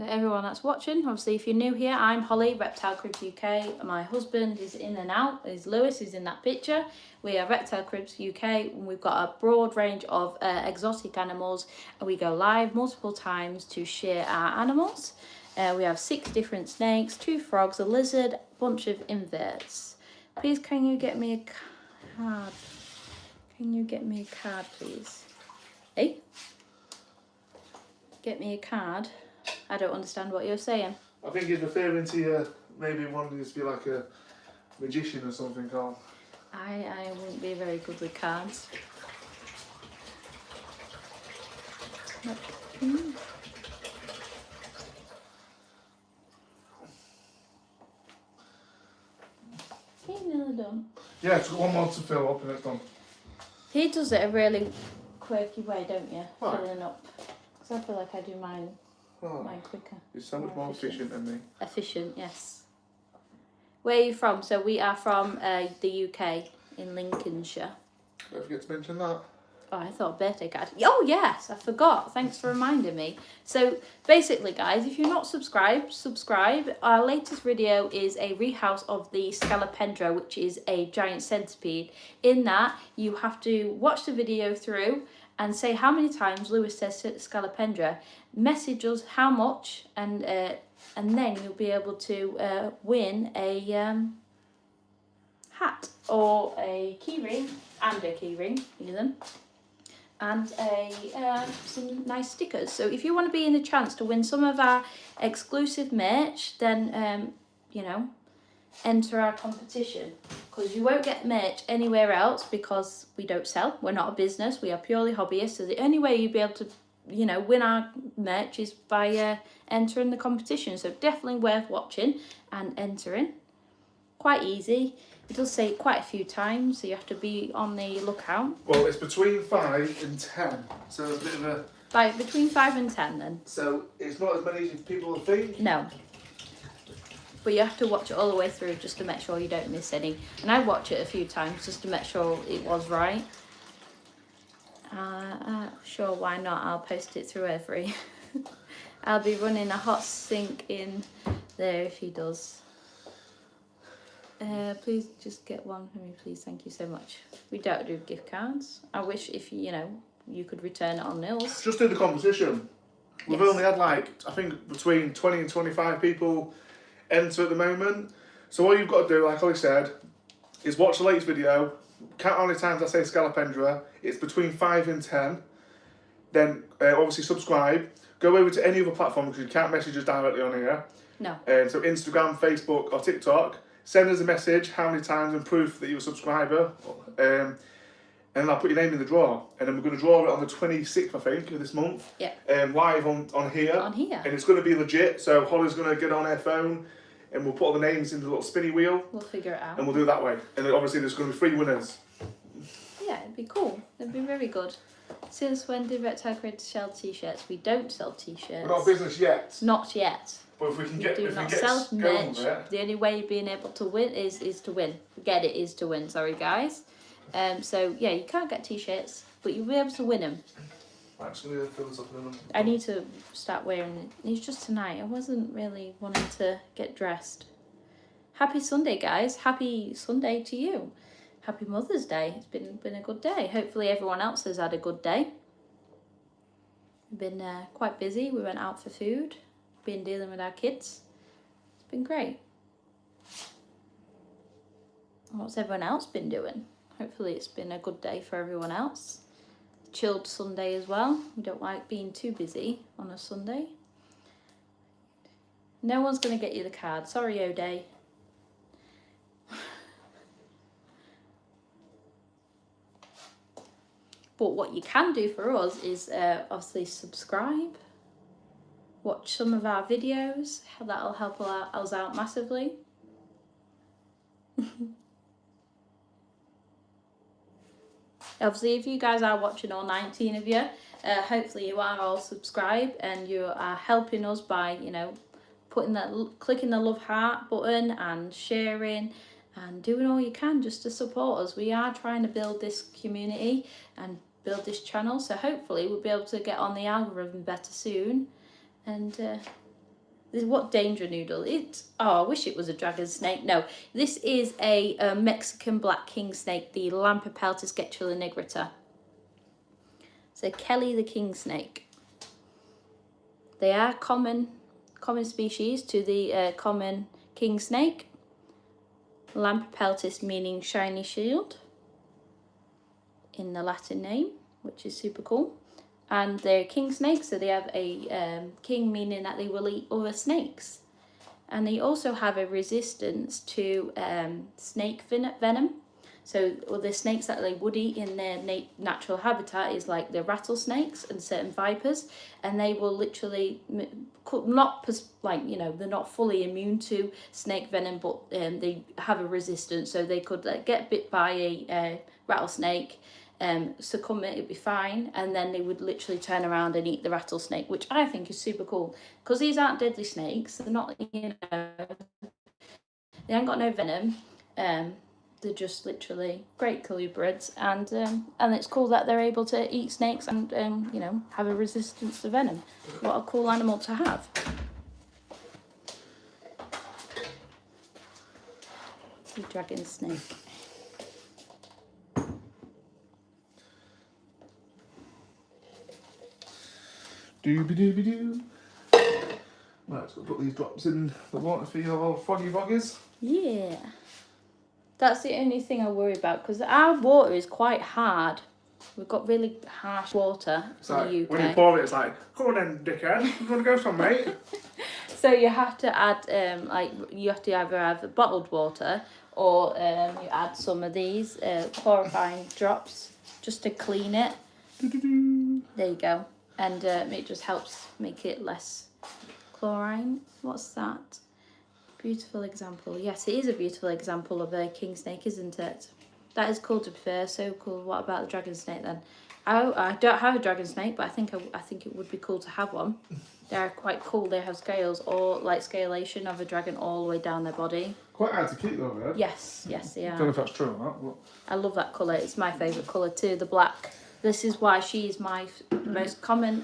everyone that's watching, obviously if you're new here, I'm Holly, Reptile Cribs UK. My husband is in and out, is Lewis, is in that picture. We are Reptile Cribs UK, and we've got a broad range of exotic animals, and we go live multiple times to share our animals. We have 6 different snakes, 2 frogs, a lizard, a bunch of inverts. Please can you get me a card? Can you get me a card, please? Hey? Get me a card? I don't understand what you're saying. I think he's referring to you, maybe wanting you to be like a magician or something, Carl. I wouldn't be very good with cards. He's nearly done. Yeah, it's got one more to fill up and it's done. He does it a really quirky way, don't you? Why? Filling up. Because I feel like I do mine quicker. You're so much more efficient than me. Efficient, yes. Where are you from? So we are from the UK, in Lincolnshire. Don't forget to mention that. Oh, I thought birthday card. Oh, yes, I forgot. Thanks for reminding me. So, basically, guys, if you're not subscribed, subscribe. Our latest video is a rehouse of the Scolopendra, which is a giant centipede. In that, you have to watch the video through and say how many times Lewis says Scolopendra. Message us how much, and then you'll be able to win a hat or a keyring, and a keyring, even, and some nice stickers. So if you want to be in the chance to win some of our exclusive merch, then you know, enter our competition, because you won't get merch anywhere else because we don't sell. We're not a business. We are purely hobbyists. So the only way you'll be able to, you know, win our merch is by entering the competition. So definitely worth watching and entering. Quite easy. It does say it quite a few times, so you have to be on the lookout. Well, it's between 5 and 10, so a bit of a... Between 5 and 10 then. So it's not as many as people think? No. But you have to watch it all the way through just to make sure you don't miss any. And I watch it a few times just to make sure it was right. Sure, why not? I'll post it through every. I'll be running a hot sink in there if he does. Please just get one for me, please. Thank you so much. We don't do gift cards. I wish if you know you could return it on nils. Just do the competition. We've only had like, I think, between 20 and 25 people enter at the moment. So all you've got to do, like Holly said, is watch the latest video. Count how many times I say Scolopendra. It's between 5 and 10. Then obviously subscribe. Go over to any other platform because you can't message us directly on here. No. So Instagram, Facebook or TikTok. Send us a message, how many times, and proof that you're a subscriber. And then I'll put your name in the draw. And then we're going to draw it on the 26th, I think, of this month. Yeah. Live on here. On here. And it's going to be legit. So Holly's going to get on her phone and we'll put all the names into the little spinny wheel. We'll figure it out. And we'll do it that way. And then obviously there's going to be 3 winners. Yeah, it'd be cool. It'd be very good. Since when did Reptile Cribs sell t-shirts? We don't sell t-shirts. We're not a business yet. Not yet. But if we can get, do if not we get sell going merch. with it. The only way you're being able to win is to win. Get it is to win. Sorry, guys. So yeah, you can't get t-shirts, but you'll be able to win them. I'm just going to fill this up in a minute. I need to start wearing it. It's just tonight. I wasn't really wanting to get dressed. Happy Sunday, guys. Happy Sunday to you. Happy Mother's Day. It's been a good day. Hopefully everyone else has had a good day. We've been quite busy. We went out for food. Been dealing with our kids. It's been great. What's everyone else been doing? Hopefully it's been a good day for everyone else. Chilled Sunday as well. We don't like being too busy on a Sunday. No one's going to get you the card. Sorry, O'Day. But what you can do for us is obviously subscribe. Watch some of our videos. That'll help us out massively. Obviously, if you guys are watching, all 19 of you, hopefully you are all subscribed and you are helping us by, you know, clicking the love heart button and sharing and doing all you can just to support us. We are trying to build this community and build this channel, so hopefully we'll be able to get on the algorithm better soon and what danger noodle? I wish it was a dragon snake. No, this is a Mexican black king snake, the Lampropeltis getula nigrita. So Kelly the king snake. They are common species to the common king snake. Lampropeltis meaning shiny shield in the Latin name, which is super cool. And they're king snakes, so they have a king meaning that they will eat other snakes. And they also have a resistance to snake venom. So the snakes that they would eat in their natural habitat is like the rattlesnakes and certain vipers, and they will literally they're not fully immune to snake venom, but they have a resistance, so they could get bit by a rattlesnake, succumb, it'd be fine, and then they would literally turn around and eat the rattlesnake, which I think is super cool, because these aren't deadly snakes. They're not, they ain't got no venom. They're just literally great colubrids, and it's cool that they're able to eat snakes and have a resistance to venom. What a cool animal to have. The dragon snake. Dooby-dooby-doo. Right, so we'll put these drops in the water for your foggy voggies. Yeah. That's the only thing I worry about, because our water is quite hard. We've got really harsh water in the UK. When you pour it, it's like, come on then, dickhead, you want to go some, mate? So you have to add, you have to either have bottled water, or you add some of these chlorifying drops just to clean it. There you go. And it just helps make it less chlorine. What's that? Beautiful example. Yes, it is a beautiful example of a king snake, isn't it? That is cool, to be fair. So cool. What about the dragon snake then? I don't have a dragon snake, but I think it would be cool to have one. They're quite cool. They have scales, or like scalation of a dragon all the way down their body. Quite hard to keep though, right? Yes, they are. I don't know if that's true or not. But... I love that colour. It's my favourite colour too, the black. This is why she is my most common,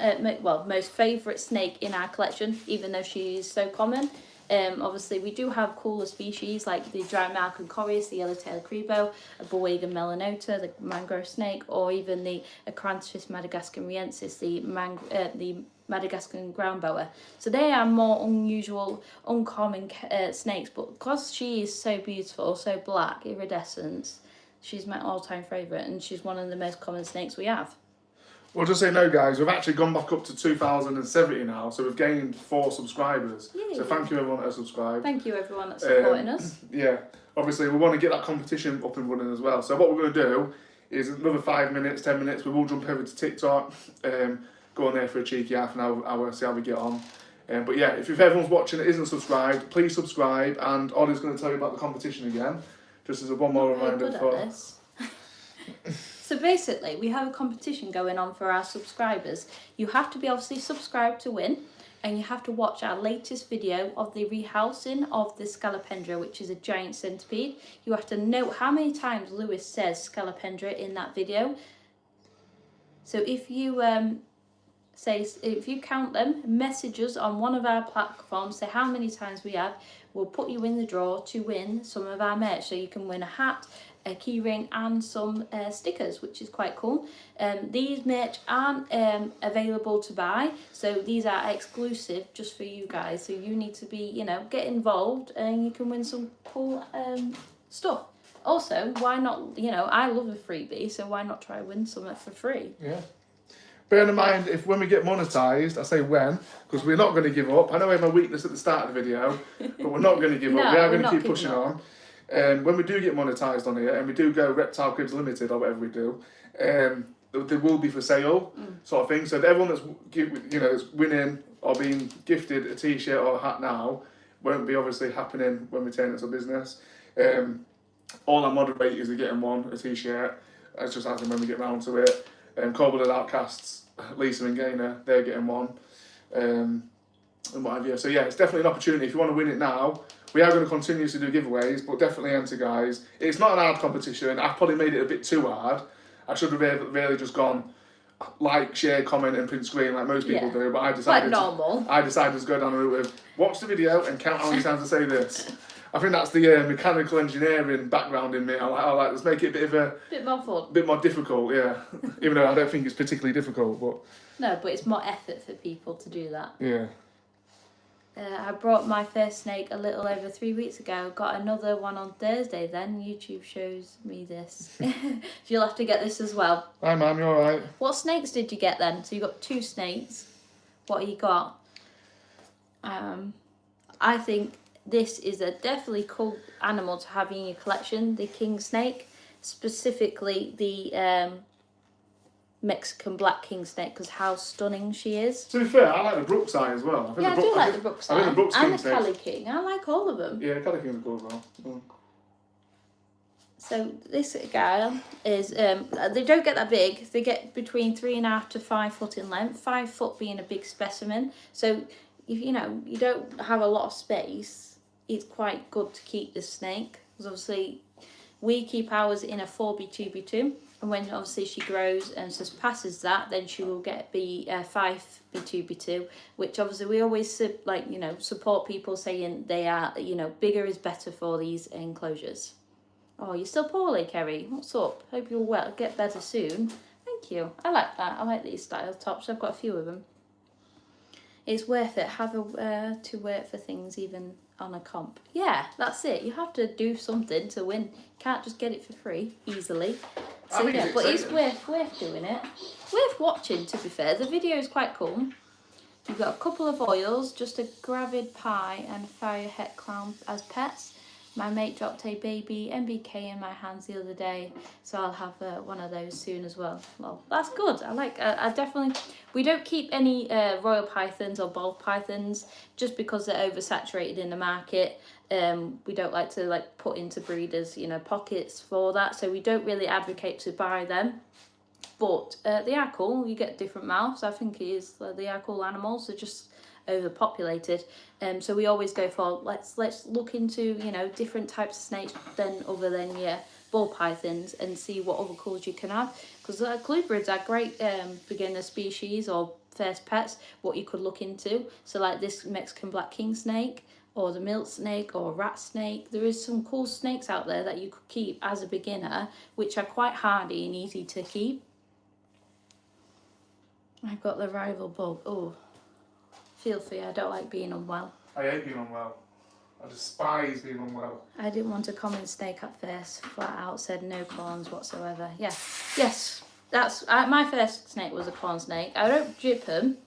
most favourite snake in our collection, even though she is so common. Obviously, we do have cooler species like the giant Malcolm Corius, the yellow-tailed crebo, a Boiga melanota, the mangrove snake, or even the Acranthus madagascariensis, the Madagascan ground boa. So they are more unusual, uncommon snakes, but because she is so beautiful, so black, iridescent, she's my all-time favourite, and she's one of the most common snakes we have. Well, just so you know, guys, we've actually gone back up to 2,070 now, so we've gained 4 subscribers. Yay. So thank you everyone that has subscribed. Thank you everyone that's supporting us. Yeah, obviously we want to get that competition up and running as well. So what we're going to do is another 5 minutes, 10 minutes, we will jump over to TikTok, go on there for a cheeky half an hour, see how we get on. But yeah, if everyone's watching that isn't subscribed, please subscribe, and Ollie's going to tell you about the competition again, just as a one more reminder for... So basically, we have a competition going on for our subscribers. You have to be obviously subscribed to win, and you have to watch our latest video of the rehousing of the Scolopendra, which is a giant centipede. You have to note how many times Lewis says Scolopendra in that video. So if you if you count them, message us on one of our platforms, say how many times we have, we'll put you in the draw to win some of our merch. So you can win a hat, a key ring, and some stickers, which is quite cool. These merch aren't available to buy, so these are exclusive just for you guys. So you need to be, get involved, and you can win some cool stuff. Also, why not, I love a freebie, so why not try win something for free? Yeah. Bear in mind, if when we get monetised, I say when, because we're not going to give up. I know I had my weakness at the start of the video, but we're not going to give up. We are going to keep pushing on. When we do get monetised on here, and we do go Reptile Cribs Limited or whatever we do, they will be for sale, sort of thing. So everyone that's winning or being gifted a t-shirt or a hat now won't be obviously happening when we turn it to business. All our moderators are getting a t-shirt. That's just as and when we get round to it. Cold-Blooded Outcasts, Lisa and Gaynor, they're getting one. And what have you. So yeah, it's definitely an opportunity. If you want to win it now, we are going to continue to do giveaways, but definitely enter, guys. It's not an hard competition. I've probably made it a bit too hard. I should have really just gone, like, share, comment, and print screen like most people Yeah. do. But I Quite decided normal. I decided to go down the route of watch the video and count how many times I say this. I think that's the mechanical engineering background in me. I like let's make it a Bit more fun. bit more difficult, yeah. Even though I don't think it's particularly difficult, but No, but it's more effort for people to do that. yeah. I brought my first snake a little over 3 weeks ago. Got another one on Thursday then. YouTube shows me this. You'll have to get this as well. Hi, man, you alright? What snakes did you get then? So you got 2 snakes. What you got? I think this is a definitely cool animal to have in your collection. The king snake. Specifically the Mexican black king snake, because how stunning she is. To be fair, I like the Brooks eye as well. I think Yeah, I do like the Brooks I think the Brooks and king the snakes. Cali King. I like all of them. Yeah, Cali King's cool as well. Mm. So this guy is, they don't get that big. They get between 3.5 to 5 foot in length. 5 foot being a big specimen. So if you don't have a lot of space, it's quite good to keep this snake. Because obviously we keep ours in a 4B2B2. And when obviously she grows and surpasses that, then she will be 5B2B2, which obviously we always support people saying they are, bigger is better for these enclosures. Oh, you're still poorly, Kerry. What's up? Hope you'll get better soon. Thank you. I like that. I like these style tops. I've got a few of them. It's worth it. Have to work for things even on a comp. Yeah, that's it. You have to do something to win. Can't just get it for free easily. So yeah, but it's worth doing it. Worth watching, to be fair. The video is quite cool. You've got a couple of oils, just a gravid pie and fire het clown as pets. My mate dropped a baby MBK in my hands the other day, so I'll have one of those soon as well. Well, that's good. I definitely. We don't keep any royal pythons or ball pythons just because they're oversaturated in the market. We don't like to put into breeders, pockets for that, so we don't really advocate to buy them. But they are cool. You get different mouths. I think they are cool animals. They're just overpopulated, so we always go for let's look into different types of snakes other than ball pythons and see what other colours you can have, because colubrids are great beginner species or first pets what you could look into. So like this Mexican black king snake or the milk snake or rat snake, there is some cool snakes out there that you could keep as a beginner which are quite hardy and easy to keep. I've got the rival bug. Oh, feel free, I don't like being unwell. I hate being unwell. I despise being unwell. I didn't want a common snake at first. Flat out said no corns whatsoever. Yeah, yes, that's my first snake was a corn snake. I don't drip them.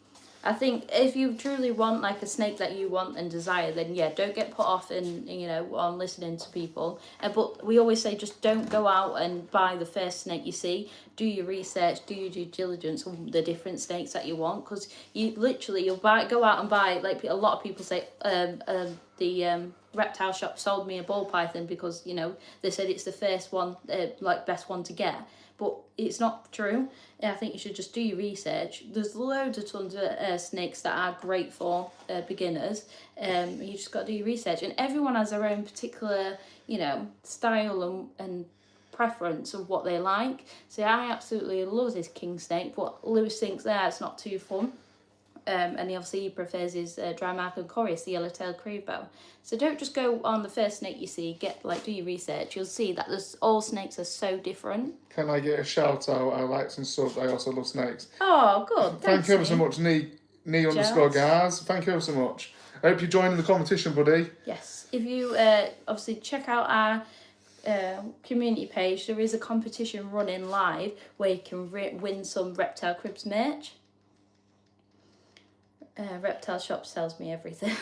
I think if you truly want a snake that you want and desire, then don't get put off on listening to people. But we always say just don't go out and buy the first snake you see. Do your research, do your due diligence on the different snakes that you want, because you'll go out and buy, like a lot of people say, the reptile shop sold me a ball python because they said it's the first one, best one to get. But it's not true. I think you should just do your research. There's loads of tons of snakes that are great for beginners. You just got to do your research. And everyone has their own particular, style and preference of what they like. So I absolutely love this king snake. But Lewis thinks it's not too fun. And obviously he prefers his Drymarchus corius, the yellow-tailed crevebow. So don't just go on the first snake you see. Do your research. You'll see that all snakes are so different. Can I get a shout out? I like some subs. I also love snakes. Oh, good. Thank you ever so much, knee_Gaz. Thank you ever so much. I hope you're joining the competition, buddy. Yes. If you obviously check out our community page, there is a competition running live where you can win some Reptile Cribs merch. Reptile Shop sells me everything.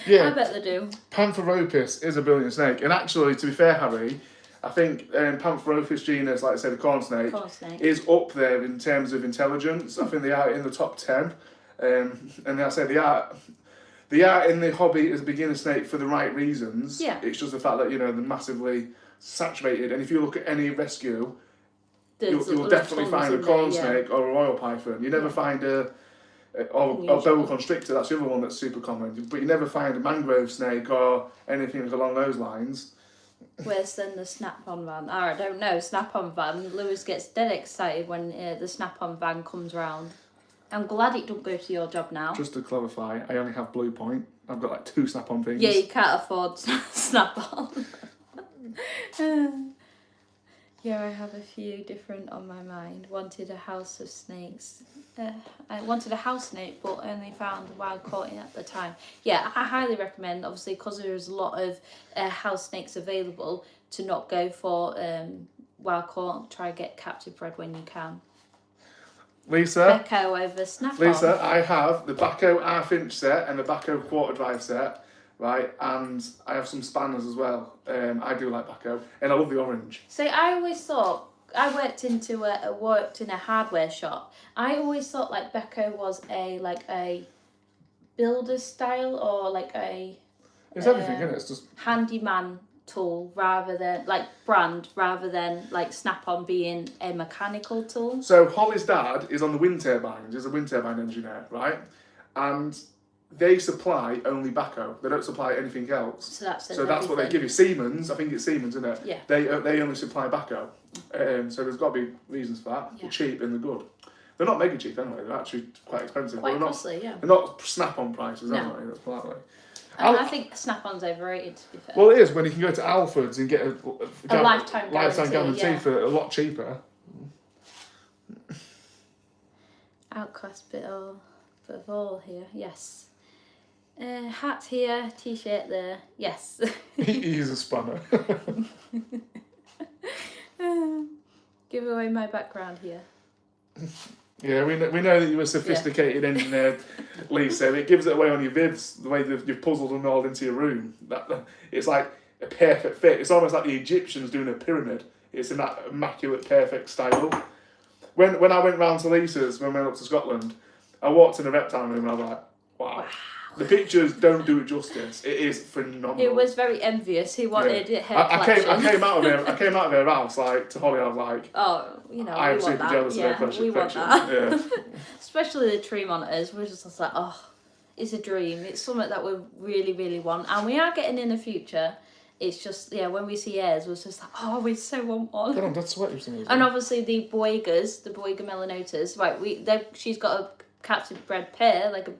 Yeah, I bet they do. Pantheropus is a brilliant snake, and actually, to be fair, Harry, I think Pantheropus genus, like I said, the corn snake, is up there in terms of intelligence. I think they are in the top 10, and I say they are in the hobby as a beginner snake for the right reasons. Yeah. It's just the fact that they're massively saturated, and if you look at any rescue, you'll definitely find a corn snake or a royal python. You never find a boa constrictor. That's the other one that's super common, but you never find a mangrove snake or anything along those lines. Where's then the snap-on van? Oh, I don't know. Snap-on van. Lewis gets dead excited when the snap-on van comes round. I'm glad it don't go to your job now. Just to clarify, I only have Blue Point. I've got like 2 snap-on things. Yeah, you can't afford snap-on. Yeah, I have a few different on my mind. Wanted a house of snakes. I wanted a house snake, but only found wild caught at the time. Yeah, I highly recommend, obviously, because there's a lot of house snakes available, to not go for wild caught. Try get captive bred when you can. Lisa, Becco over snap-on. Lisa, I have the Bacco half-inch set and the Bacco quarter drive set, right? And I have some spanners as well. I do like Bacco, and I love the orange. So I always thought, I worked in a hardware shop. I always thought like Becco was a builder style or like a It's everything, isn't it? It's just handyman tool rather than rather than like Snap-on being a mechanical tool. So Holly's dad is on the wind turbines. He's a wind turbine engineer, right? And they supply only Bacco. They don't supply anything else. So that's what they give you. Siemens, I think it's Siemens, isn't it? Yeah. They only supply Bacco. So there's got to be reasons for that. Yeah. They're cheap and they're good. They're not mega cheap anyway. They're actually quite expensive. Quite They're costly, yeah. They're not Snap-on prices, No. are they? That's politely. I think Snap-on's overrated, to be fair. Well, it is when you can go to Alfred's and get a lifetime guarantee, yeah. for a lot cheaper. Outcast bit of all here, yes. Hat here, t-shirt there, yes. He's a spanner. Give away my background here. Yeah, we know that you're a sophisticated engineer, Lisa. It gives it away on your vivs, the way that you've puzzled them all into your room. It's like a perfect fit. It's almost like the Egyptians doing a pyramid. It's in that immaculate, perfect style. When I went round to Lisa's, when we went up to Scotland, I walked in the reptile room and I was like, wow. The pictures don't do it justice. It is phenomenal. He was very envious. He wanted her I collection. came out of her house like to Holly. I was like, oh, you know, I'm we want super that. jealous of her collection. We want that. Yeah. Especially the tree monitors. We're just like, oh, it's a dream. It's something that we really, really want, and we are getting in the future. It's just, yeah, when we see airs, we're just like, oh, we so want one. God, that's what you're saying. And obviously the Boigas, the Boiga melanotas, right? She's got a captive bred pair, like a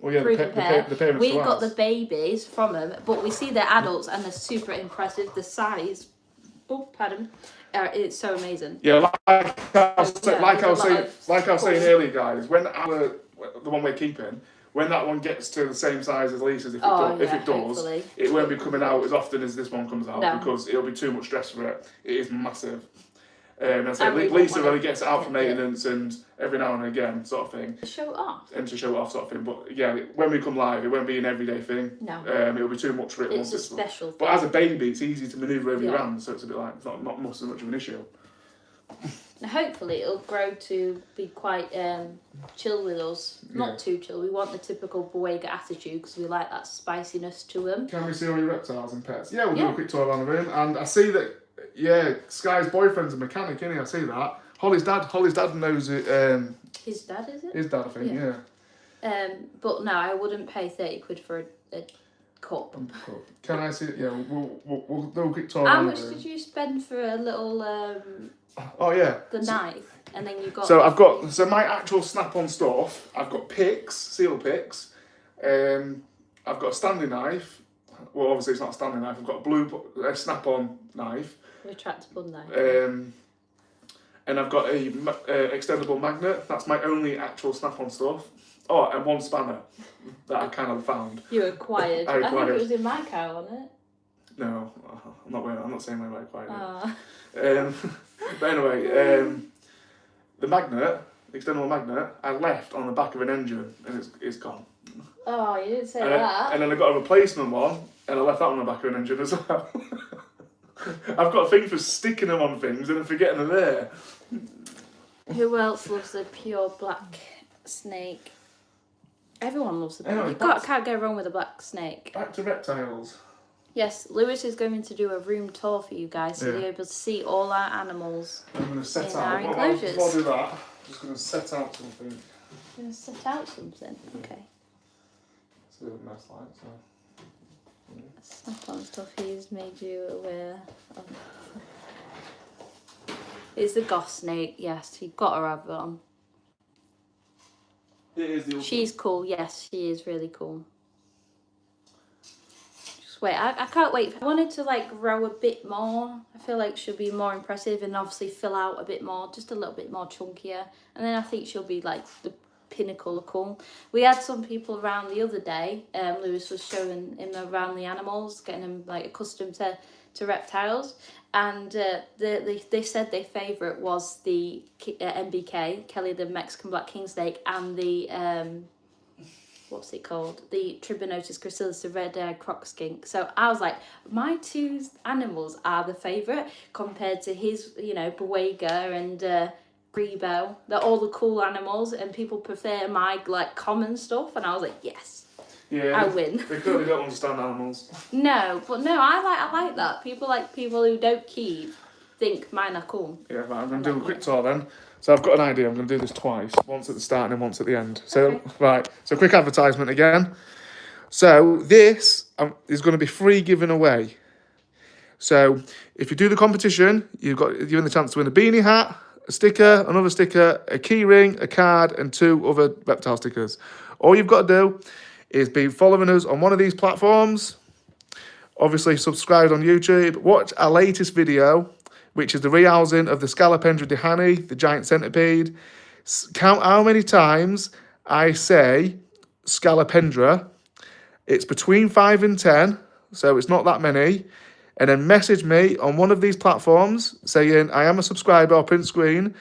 proven pair. The parents We got the babies from them, but we see their adults and they're super impressive. The size, it's so amazing. Yeah, like I was saying earlier, guys. When the one we're keeping, when that one gets to the same size as Lisa's, if it does, hopefully. it won't be coming out as often as this one comes out No. because it'll be too much stress for it. It is massive. And so And we Lisa want really gets it out for maintenance and every now and again, sort of thing. Show it off. And to show it off, sort of thing. But yeah, when we come live, it won't be an everyday thing. No. It'll be too much for it. It's a special thing. But as a baby, it's easy to manoeuvre over your Yeah. hands, so it's a bit like it's not much of an issue. Now, hopefully it'll grow to be quite chill with us. Not too chill. We want the typical Boiga attitude because we like that spiciness to them. Can we see all your reptiles and pets? Yeah, we'll do a quick tour around the room. And I see that, Sky's boyfriend's a mechanic, isn't he? I see that. Holly's dad knows it. His dad, is it? His dad, I think, yeah. But no, I wouldn't pay 30 quid for a cup. Cool. Can I see it? Yeah, we'll do a quick tour How around much the room. did you spend for a little, Oh, yeah. the knife? And then you got... So I've got my actual Snap-on stuff. I've got picks, seal picks. I've got a standing knife. Well, obviously it's not a standing knife. I've got a Snap-on knife. retractable knife. And I've got a extendable magnet. That's my only actual Snap-on stuff. Oh, and one spanner that I kind of found. You acquired. I think it was in my car, wasn't it? No, I'm not saying where I acquired Oh. But anyway, the magnet, the external magnet, I left on the back of an engine and it's gone. Oh, you didn't say And that. then I got a replacement one and I left that on the back of an engine as well. I've got a thing for sticking them on things and then forgetting they're there. Who else loves a pure black snake? Everyone loves a black. Anyway, You can't go wrong with a black snake. Back to reptiles. Yes, Lewis is going to do a room tour for you guys, so you'll be able to see all our animals. I'm going to set In out. our Before I enclosures. do that, I'm just going to set out something. You're going to set out something. Okay. It's a bit of a mess, like, so. Snap-on stuff he's made you aware of. It's the goth snake, yes, you've got to have one. It is the She's cool, yes, she is really cool. Just wait, I can't wait. I wanted to like grow a bit more. I feel like she'll be more impressive and obviously fill out a bit more, just a little bit more chunkier. And then I think she'll be like the pinnacle of cool. We had some people around the other day. Lewis was showing him around the animals, getting him like accustomed to reptiles, and they said their favourite was the MBK, Kelly the Mexican Black King Snake, and the what's it called? The Tribonotus gracilis, the red-eyed croc skink. So I was like, my two animals are the favourite compared to his, you know, Boega and Grebo. They're all the cool animals, and people prefer my like common stuff. And I was like, yes, Yeah, I win. They clearly don't understand animals. No, but no, I like that. People who don't keep think mine are cool. Yeah, right, I'm going to do a quick tour then. So I've got an idea. I'm going to do this twice. Once at the start and then once at the end. So, Okay. right. So quick advertisement again. So this is going to be free given away. So if you do the competition, you're given the chance to win a beanie hat, a sticker, another sticker, a key ring, a card, and 2 other reptile stickers. All you've got to do is be following us on one of these platforms. Obviously, subscribe on YouTube. Watch our latest video, which is the rehousing of the Scarapendra dehani, the giant centipede. Count how many times I say Scarapendra. It's between 5 and 10, so it's not that many. And then message me on one of these platforms saying I am a subscriber or print screen,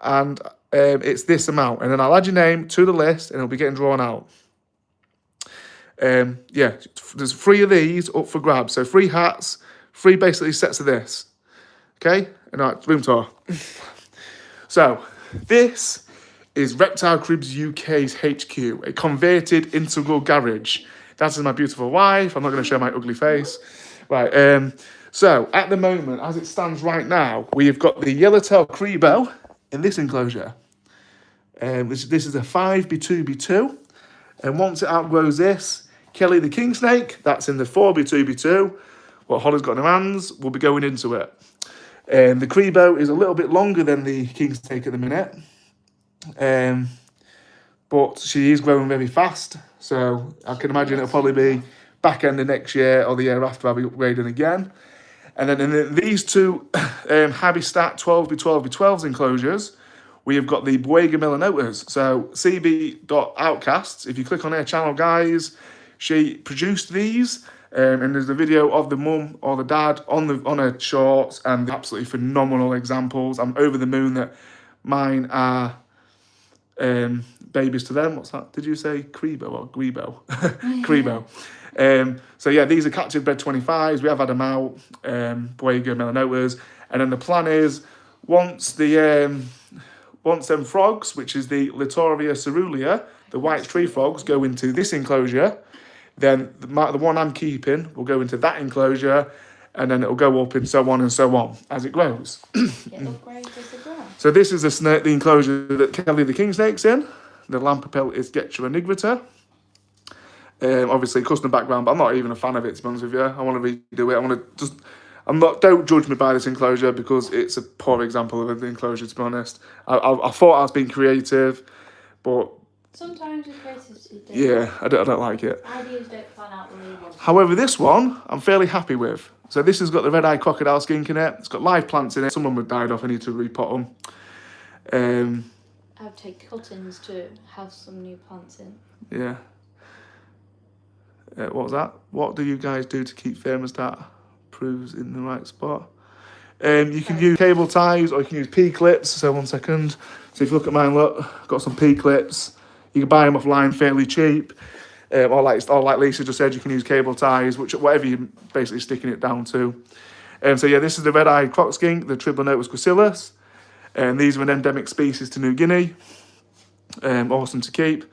and it's this amount. And then I'll add your name to the list, and it'll be getting drawn out. Yeah, there's 3 of these up for grabs. So 3 hats, 3 basically sets of this. Okay, and all right, room tour. So this is Reptile Cribs UK's HQ, a converted integral garage. That is my beautiful wife. I'm not going to show my ugly face. Right, so at the moment, as it stands right now, we've got the Yellowtail Crebo in this enclosure. This is a 5B2B2. And once it outgrows this, Kelly the King Snake, that's in the 4B2B2. What Holly's got in her hands will be going into it. The Crebo is a little bit longer than the King Snake at the minute. But she is growing very fast. So I can imagine it'll probably be back end of next year or the year after I'll be upgrading again. And then in these 2 Habitat 12B12B12s enclosures, we have got the Boega melanotas. So cb.outcasts, if you click on her channel, guys, she produced these. And there's the video of the mum or the dad on her shorts, and absolutely phenomenal examples. I'm over the moon that mine are babies to them. What's that? Did you say Crebo or Grebo? Crebo. So yeah, these are captive bred 25s. We have had them out, Boega melanotas. And then the plan is once them frogs, which is the Litoria cerulean, the white tree frogs, go into this enclosure, then the one I'm keeping will go into that enclosure, and then it'll go up and so on as it grows. So this is the enclosure that Kelly the King Snake's in. The Lampropel is Getra nigrita. Obviously custom background, but I'm not even a fan of it, to be honest with you. I want to redo it. Don't judge me by this enclosure because it's a poor example of the enclosure, to be honest. I thought I was being creative, but Sometimes your creativity does. yeah, I don't like it. Ideas don't plan out the way you want. However, this one I'm fairly happy with. So this has got the red-eyed crocodile skink in it. It's got live plants in it. Some of them have died off. I need to repot them. I would take cuttings to have some new plants in. Yeah. What was that? What do you guys do to keep thermostat proves in the right spot? You can use cable ties or you can use P-clips. So 1 second. So if you look at mine, look, I've got some P-clips. You can buy them offline fairly cheap. Or like Lisa just said, you can use cable ties, whatever you're basically sticking it down to. So yeah, this is the red-eyed croc skink, the Tribonotus gracilis. And these are an endemic species to New Guinea. Awesome to keep.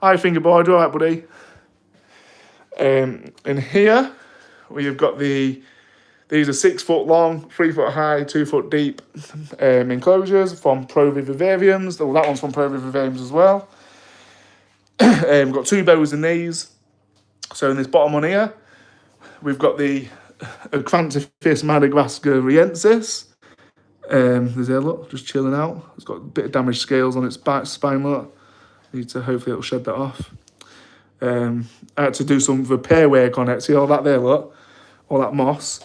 Hi, fingerboard, you all right, buddy? In here, we've got these are 6 foot long, 3 foot high, 2 foot deep enclosures from Provivivariums. Oh, that one's from Provivivariums as well. We've got 2 bows in these. So in this bottom one here, we've got the Acrantophis madagascariensis. There's there, look, just chilling out. It's got a bit of damaged scales on its back spine, look. Need to, hopefully it'll shed that off. I had to do some repair work on it. See all that there, look? All that moss.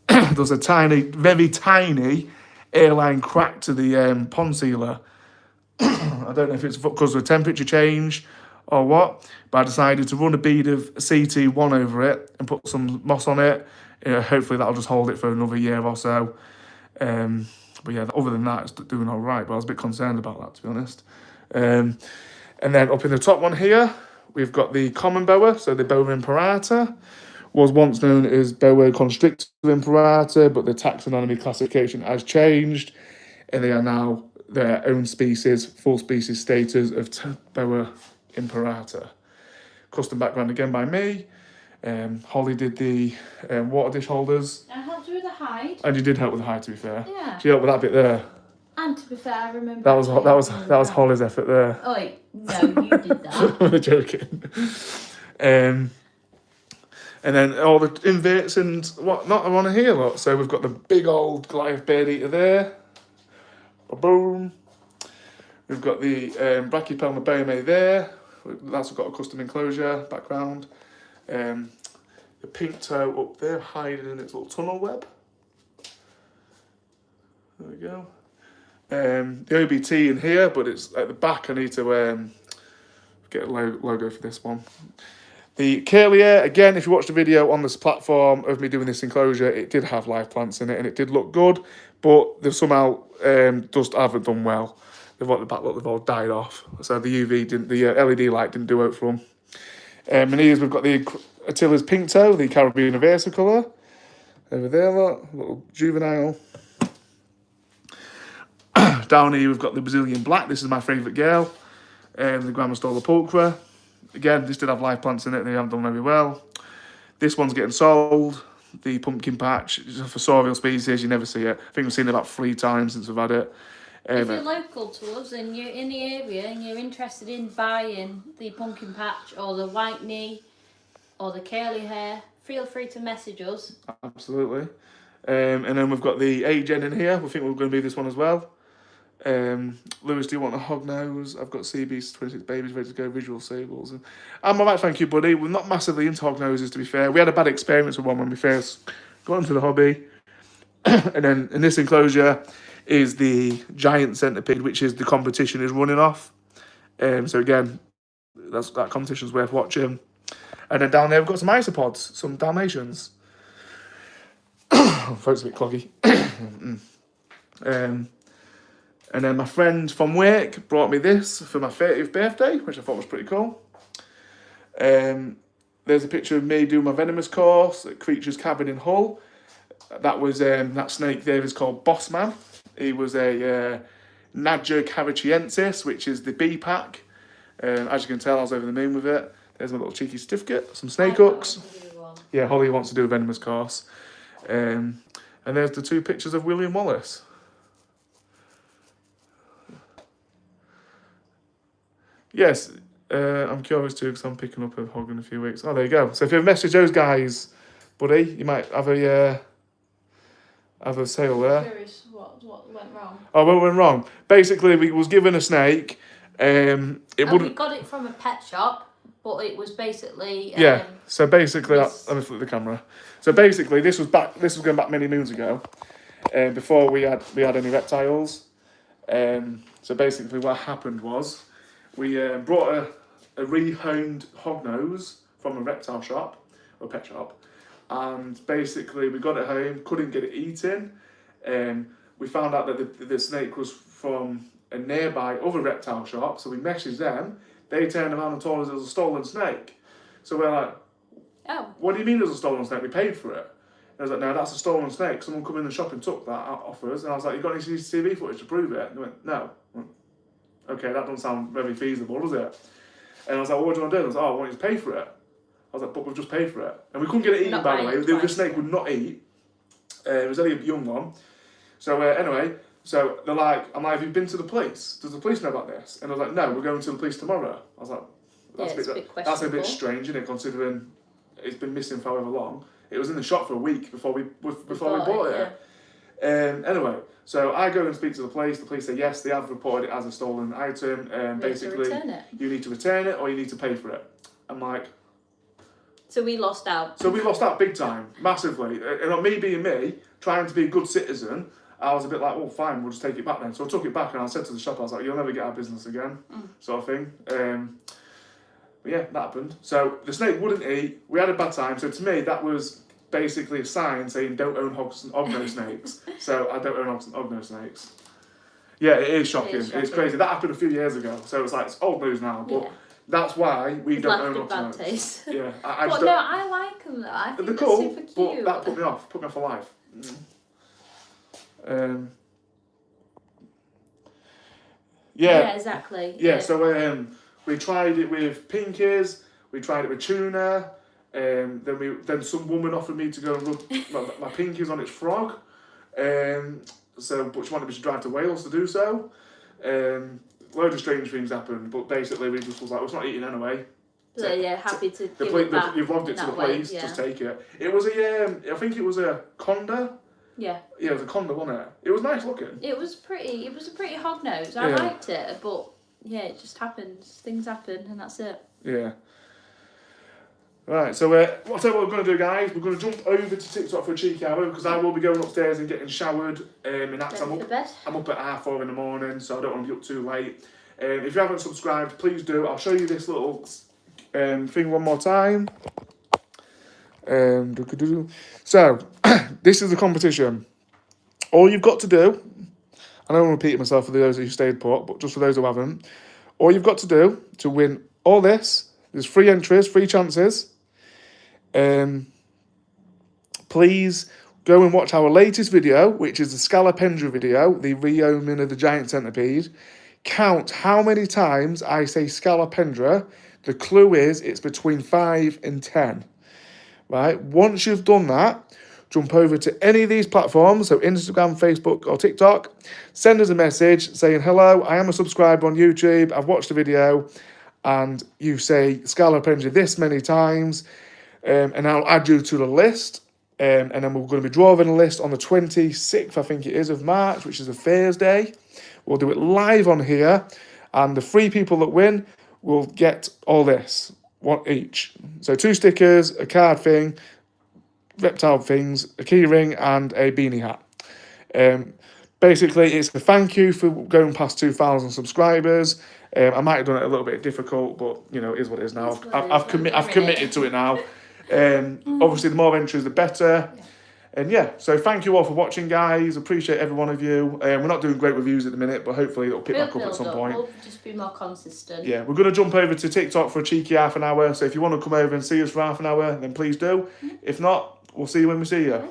There's a tiny, very tiny airline crack to the pond sealer. I don't know if it's because of the temperature change or what, but I decided to run a bead of CT1 over it and put some moss on it. Hopefully that'll just hold it for another year or so. But yeah, other than that, it's doing all right, but I was a bit concerned about that, to be honest. And then up in the top one here, we've got the common boa, so the Boa imperata. Was once known as Boa constrictor imperata, but the taxonomy classification has changed, and they are now their own species, full species status of Boa imperata. Custom background again by me. Holly did the water dish holders. I helped you with the hide. And you did help with the hide, to be fair. Yeah. She helped with that bit there. And to be fair, I remember. That was Holly's effort there. Oh wait, no, you did that. I'm joking. And then all the inverts and whatnot are on here, look. So we've got the big old Goliath bird eater there. Boom. We've got the Brachypelma boehme there. That's got a custom enclosure background. The pink toe up there, hiding in its little tunnel web. There we go. The OBT in here, but it's at the back. I need to get a logo for this one. The Camellia, again, if you watched the video on this platform of me doing this enclosure, it did have live plants in it and it did look good, but they somehow just haven't done well. They've got the back look, they've all died off. So the UV didn't, the LED light didn't do it for them. And here's we've got the Attila's pink toe, the Caribbean versicolor. Over there, look, little juvenile. Down here we've got the Brazilian black. This is my favourite girl. The Grammostola pulchra. Again, this did have live plants in it. They haven't done very well. This one's getting sold. The pumpkin patch. It's a fossorial species. You never see it. I think we've seen it about 3 times since we've had it. If you're local to us and you're in the area and you're interested in buying the pumpkin patch or the white knee or the curly hair, feel free to message us. Absolutely. And then we've got the A-Gen in here. We think we're going to be this one as well. Lewis, do you want a hog nose? I've got CB's 26 babies ready to go, visual sables. And I'm alright, thank you, buddy. We're not massively into hog noses, to be fair. We had a bad experience with one when we first got into the hobby. And then in this enclosure is the giant centipede, which is the competition is running off. So again, that competition's worth watching. And then down there we've got some isopods, some Dalmatians. Throat's a bit cloggy. And then my friend from work brought me this for my 30th birthday, which I thought was pretty cool. There's a picture of me doing my venomous course at Creatures Cabin in Hull. That was that snake there is called Bossman. He was a Nadger carachiensis, which is the B pack. As you can tell, I was over the moon with it. There's my little cheeky certificate, some snake hooks. Yeah, Holly wants to do a venomous course. And there's the 2 pictures of William Wallace. Yes, I'm curious too because I'm picking up a hog in a few weeks. Oh, there you go. So if you message those guys, buddy, you might have a sale there. Curious what went wrong? Oh, what went wrong? Basically, we was given a snake. We got it from a pet shop, but it was basically yeah. So basically, let me flip the camera. So basically, this was going back many moons ago, before we had any reptiles. So basically, what happened was we brought a rehomed hognose from a reptile shop or pet shop, and basically we got it home, couldn't get it eaten. We found out that the snake was from a nearby other reptile shop, so we messaged them. They turned around and told us it was a stolen snake. So we're like, oh, what do you mean it was a stolen snake? We paid for it. And I was like, no, that's a stolen snake. Someone come in the shop and took that off us. And I was like, you got any CCTV footage to prove it? And they went, no. I went, okay, that doesn't sound very feasible, does it? And I was like, well, what do you want to do? I was like, oh, I want you to pay for it. I was like, but we've just paid for it. And we couldn't get it eaten, by the way. The snake would not eat. It was only a young one. So anyway, so they're like, I'm like, have you been to the police? Does the police know about this? And I was like, no, we're going to the police tomorrow. I was like, that's a bit strange, isn't it, considering it's been missing for however long. It was in the shop for a week before we bought it. Anyway, so I go and speak to the police. The police say yes, they have reported it as a stolen item. Basically, you need to return it or you need to pay for it. I'm like. So we lost out. So we lost out big time, massively. And on me being me, trying to be a good citizen, I was a bit like, well, fine, we'll just take it back then. So I took it back and I said to the shop, I was like, you'll never get our business again, sort of thing. But yeah, that happened. So the snake wouldn't eat. We had a bad time. So to me, that was basically a sign saying don't own hogs and hognose snakes. So I don't own hogs and hognose snakes. Yeah, it is shocking. It's crazy. That happened a few years ago. So it's like, it's old news now. But that's why we don't own hogs and snakes. Yeah, I just don't. No, I like them though. I think they're cool, super cute. But that put me off for life. Yeah, exactly. Yeah, so we tried it with pinkies, we tried it with tuna, then some woman offered me to go and rub my pinkies on its frog, but she wanted me to drive to Wales to do so. Loads of strange things happened, but basically we just was like, well, it's not eating anyway. So happy to give it back. You've logged it to the police, just take it. It was I think it was a Conda. Yeah. Yeah, it was a Conda, wasn't it? It was nice looking. It was pretty. It was a pretty hog nose. I liked it, but yeah, it just happens. Things happen, and that's it. Yeah. Right, so what we're going to do, guys, we're going to jump over to TikTok for a cheeky hour because I will be going upstairs and getting showered. I'm up at 4:30 in the morning, so I don't want to be up too late. If you haven't subscribed, please do. I'll show you this little thing one more time. So, this is the competition. All you've got to do, I don't want to repeat myself for those who stayed put, but just for those who haven't, all you've got to do to win all this, there's 3 entries, 3 chances. Please go and watch our latest video, which is the Scalopendra video, the reopening of the giant centipede. Count how many times I say Scalopendra. The clue is it's between 5 and 10. Right? Once you've done that, jump over to any of these platforms, so Instagram, Facebook, or TikTok. Send us a message saying, hello, I am a subscriber on YouTube. I've watched the video. And you say Scalopendra this many times. And I'll add you to the list. And then we're going to be drawing a list on the 26th, I think it is, of March, which is a Thursday. We'll do it live on here. And the 3 people that win will get all this. 1 each. So 2 stickers, a card thing, reptile things, a key ring, and a beanie hat. Basically, it's a thank you for going past 2,000 subscribers. I might have done it a little bit difficult, but you know, it is what it is now. I've committed to it now. Obviously, the more entries, the better. Yeah. And yeah, so thank you all for watching, guys. Appreciate every one of you. We're not doing great reviews at the minute, but hopefully it'll pick back up at some point. We'll just be more consistent. Yeah, we're going to jump over to TikTok for a cheeky half an hour. So if you want to come over and see us for half an hour, then please do. If not, we'll see you when we see you.